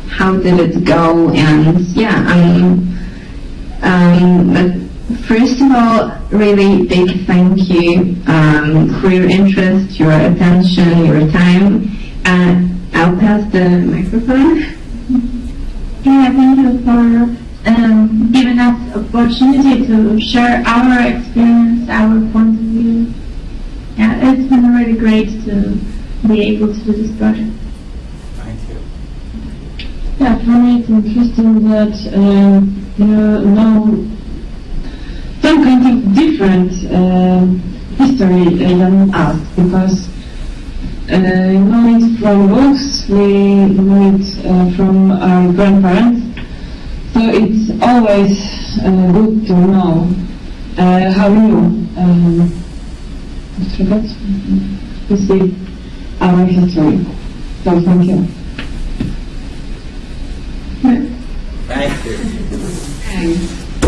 how did it go, and yeah, but first of all, really big thank you for your interest, your attention, your time. I'll pass the microphone. Yeah, thank you for giving us opportunity to share our experience, our point of view. Yeah, it's been really great to be able to do this project. Thank you. Yeah, for me it's interesting that you know some kind of different history than us, because know it from books, we know it from our grandparents, so it's always good to know how new to see our history. So thank you. Thank you.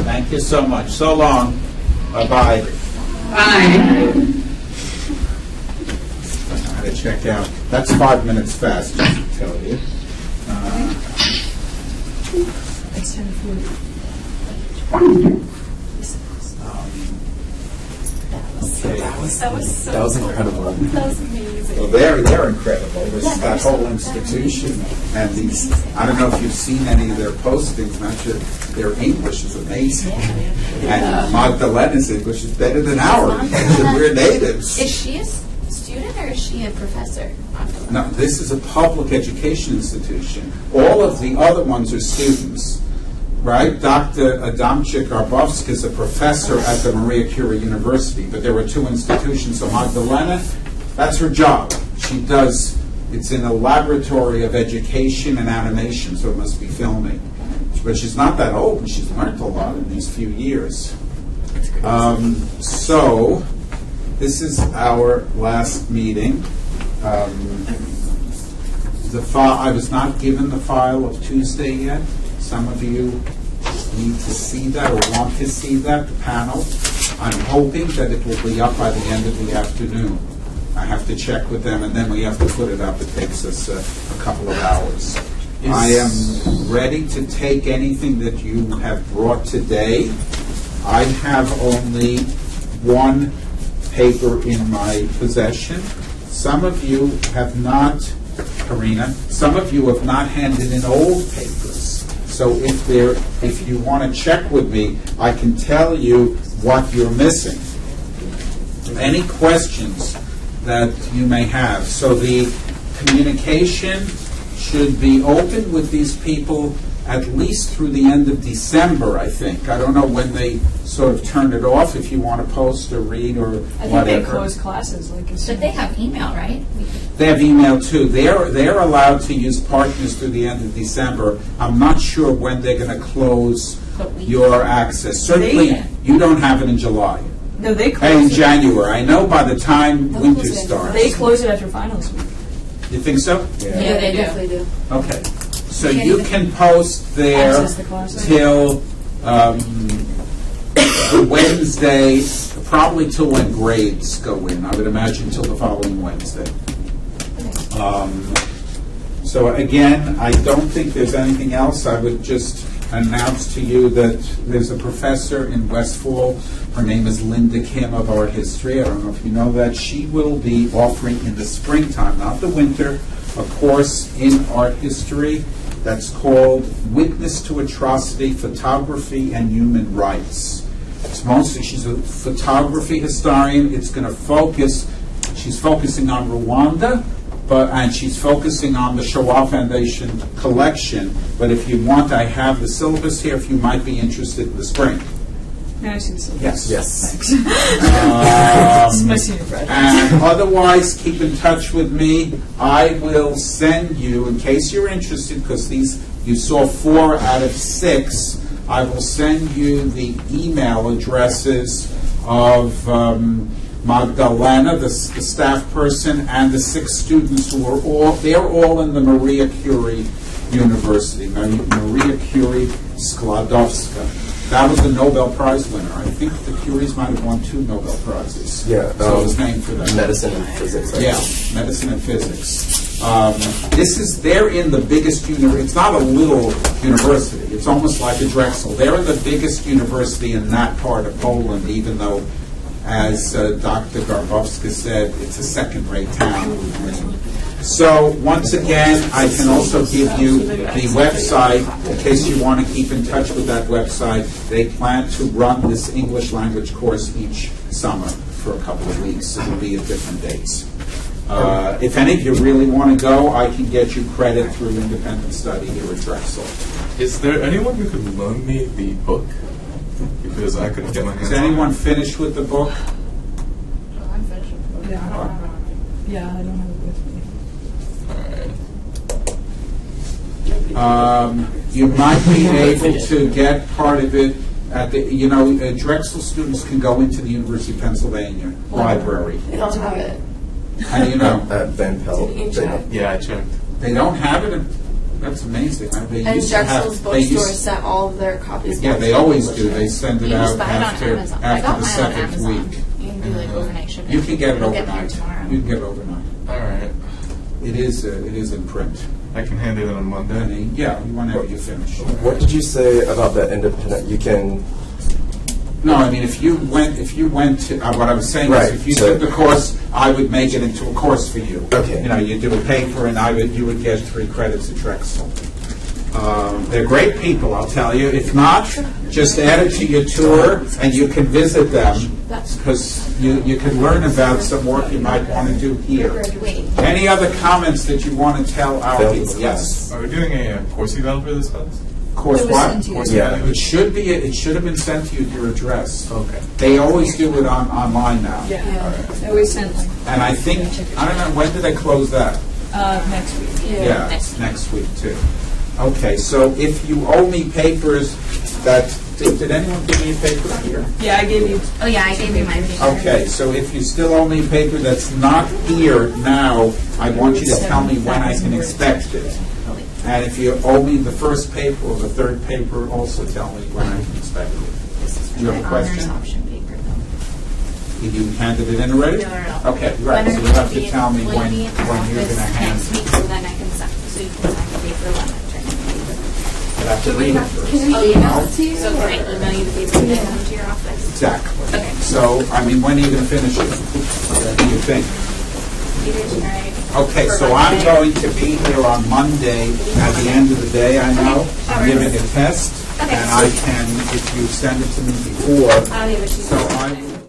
Thank you so much. So long. Bye-bye. Bye. I had to check out. That's 5 minutes fast, just to tell you. It's 10:40. Okay. That was incredible. That was amazing. Well, they're incredible. That whole institution and these. I don't know if you've seen any of their postings. Not sure. Their English is amazing, and Magdalena's English is better than ours. We're natives. Is she a student or is she a professor? No, this is a public education institution. All of the other ones are students, right? Dr. Adamczyk Arbowski is a professor at the Maria Curie University, but there were two institutions. So Magdalena, that's her job. She does, it's in a laboratory of education and animation, so it must be filming. But she's not that old, and she's learned a lot in these few years. So, this is our last meeting. I was not given the file of Tuesday yet. Some of you need to see that or want to see that, the panel. I'm hoping that it will be up by the end of the afternoon. I have to check with them, and then we have to put it up. It takes us a couple of hours. I am ready to take anything that you have brought today. I have only one paper in my possession. Some of you have not Karina. Some of you have not handed in old papers. So if you want to check with me, I can tell you what you're missing. Any questions that you may have. So the communication should be open with these people at least through the end of December, I think. I don't know when they sort of turn it off, if you want to post or read or I whatever. think they close classes. But they have email, right? They have email too. They're allowed to use partners through the end of December. I'm not sure when they're going to close your access. Certainly, you don't have it in July. No, they In close it. January. I know by the time winter starts. They close it after finals week. You think so? Yeah, they definitely do. Okay. So you can post there Access the classes. till the Wednesday, probably till when grades go in. I would imagine till the following Wednesday. So again, I don't think there's anything else. I would just announce to you that there's a professor in Westfall. Her name is Linda Kim of Art History. I don't know if you know that. She will be offering in the springtime, not the winter, a course in art history that's called Witness to Atrocity, Photography and Human Rights. It's mostly, she's a photography historian. It's going to focus, she's focusing on Rwanda, and she's focusing on the Shoah Foundation collection. But if you want, I have the syllabus here if you might be interested in the spring. May I see the syllabus? Yes. Thanks. It's my senior project. And otherwise, keep in touch with me. I will send you, in case you're interested, because you saw 4 out of 6, I will send you the email addresses of Magdalena, the staff person, and the 6 students who are they're all in the Maria Curie University, Maria Curie Skłodowska. That was the Nobel Prize winner. I think the Curies might have won 2 Nobel Prizes. Yeah. So it was named for them. Medicine and physics. Right? Yeah, medicine and physics. They're in the biggest university. It's not a little university. It's almost like a Drexel. They're in the biggest university in that part of Poland, even though, as Dr. Garbowska said, it's a second-rate town. So once again, I can also give you the website in case you want to keep in touch with that website. They plan to run this English language course each summer for a couple of weeks. It will be at different dates. If any of you really want to go, I can get you credit through independent study here at Drexel. Is there anyone who could loan me the book? Because I couldn't get my hands Is on it. anyone finished with the book? I'm finished with the book. Yeah, I don't have it with me. You might be able to get part of it at the, Drexel students can go into the University of Pennsylvania library. They don't have it. And At Van Pelt. Yeah, I checked. they don't have it. That's amazing. They And used to have. Drexel's They bookstore used, sent all of their copies. yeah, they always do. They send it You out just buy it on after Amazon. I got the mine on second Amazon. week. You can do like overnight shipping. You can get it It'll get here overnight. tomorrow. You can get it overnight. All right. It is in print. I can hand it in on Monday. And, yeah, whenever you finish. What did you say about the independent? You can. No, I mean, if you went to, what I was saying Right, is, if you so- took the course, I would make it into a course for you. Okay. You do a paper, and you would get 3 credits at Drexel. They're great people, I'll tell you. If not, just add it to your tour, and you can visit them, because you can learn about some work you might want to do here. Any other comments that you want to tell our people? Yes. Are we doing a course eval for this class? Course It was what? sent to you. Course Yeah. eval? It should have been sent to you at your address. Okay. They always do it online now. Yeah. I always send like And I think, I don't know, when did they close that? next week. Yeah, next week too. Okay, so if you owe me papers did anyone give me a paper here? Yeah, I gave you. Oh yeah, I gave you my paper. Okay, so if you still owe me a paper that's not here now, I want you to tell me when I can expect it. And if you owe me the first paper or the third paper, also tell me when I can expect it. This is for Do you have my a question? honors option paper though. You handed it in already? No. Okay, right, so you have to tell me when you're going to hand next it. week, so then I can so you can sign the paper when I'm turning the paper. I have to read it first. Can we email it to you? So can I email you the paper and then come to your office? Exactly. Okay. So, when are you going to finish it? What do you think? computer tonight. Okay, for so Monday. I'm going to be here on Monday at the end of the day, I know. Okay, that I'm giving works. a test, Okay. and I can, if you send it to me before, I'll leave it to you. so I will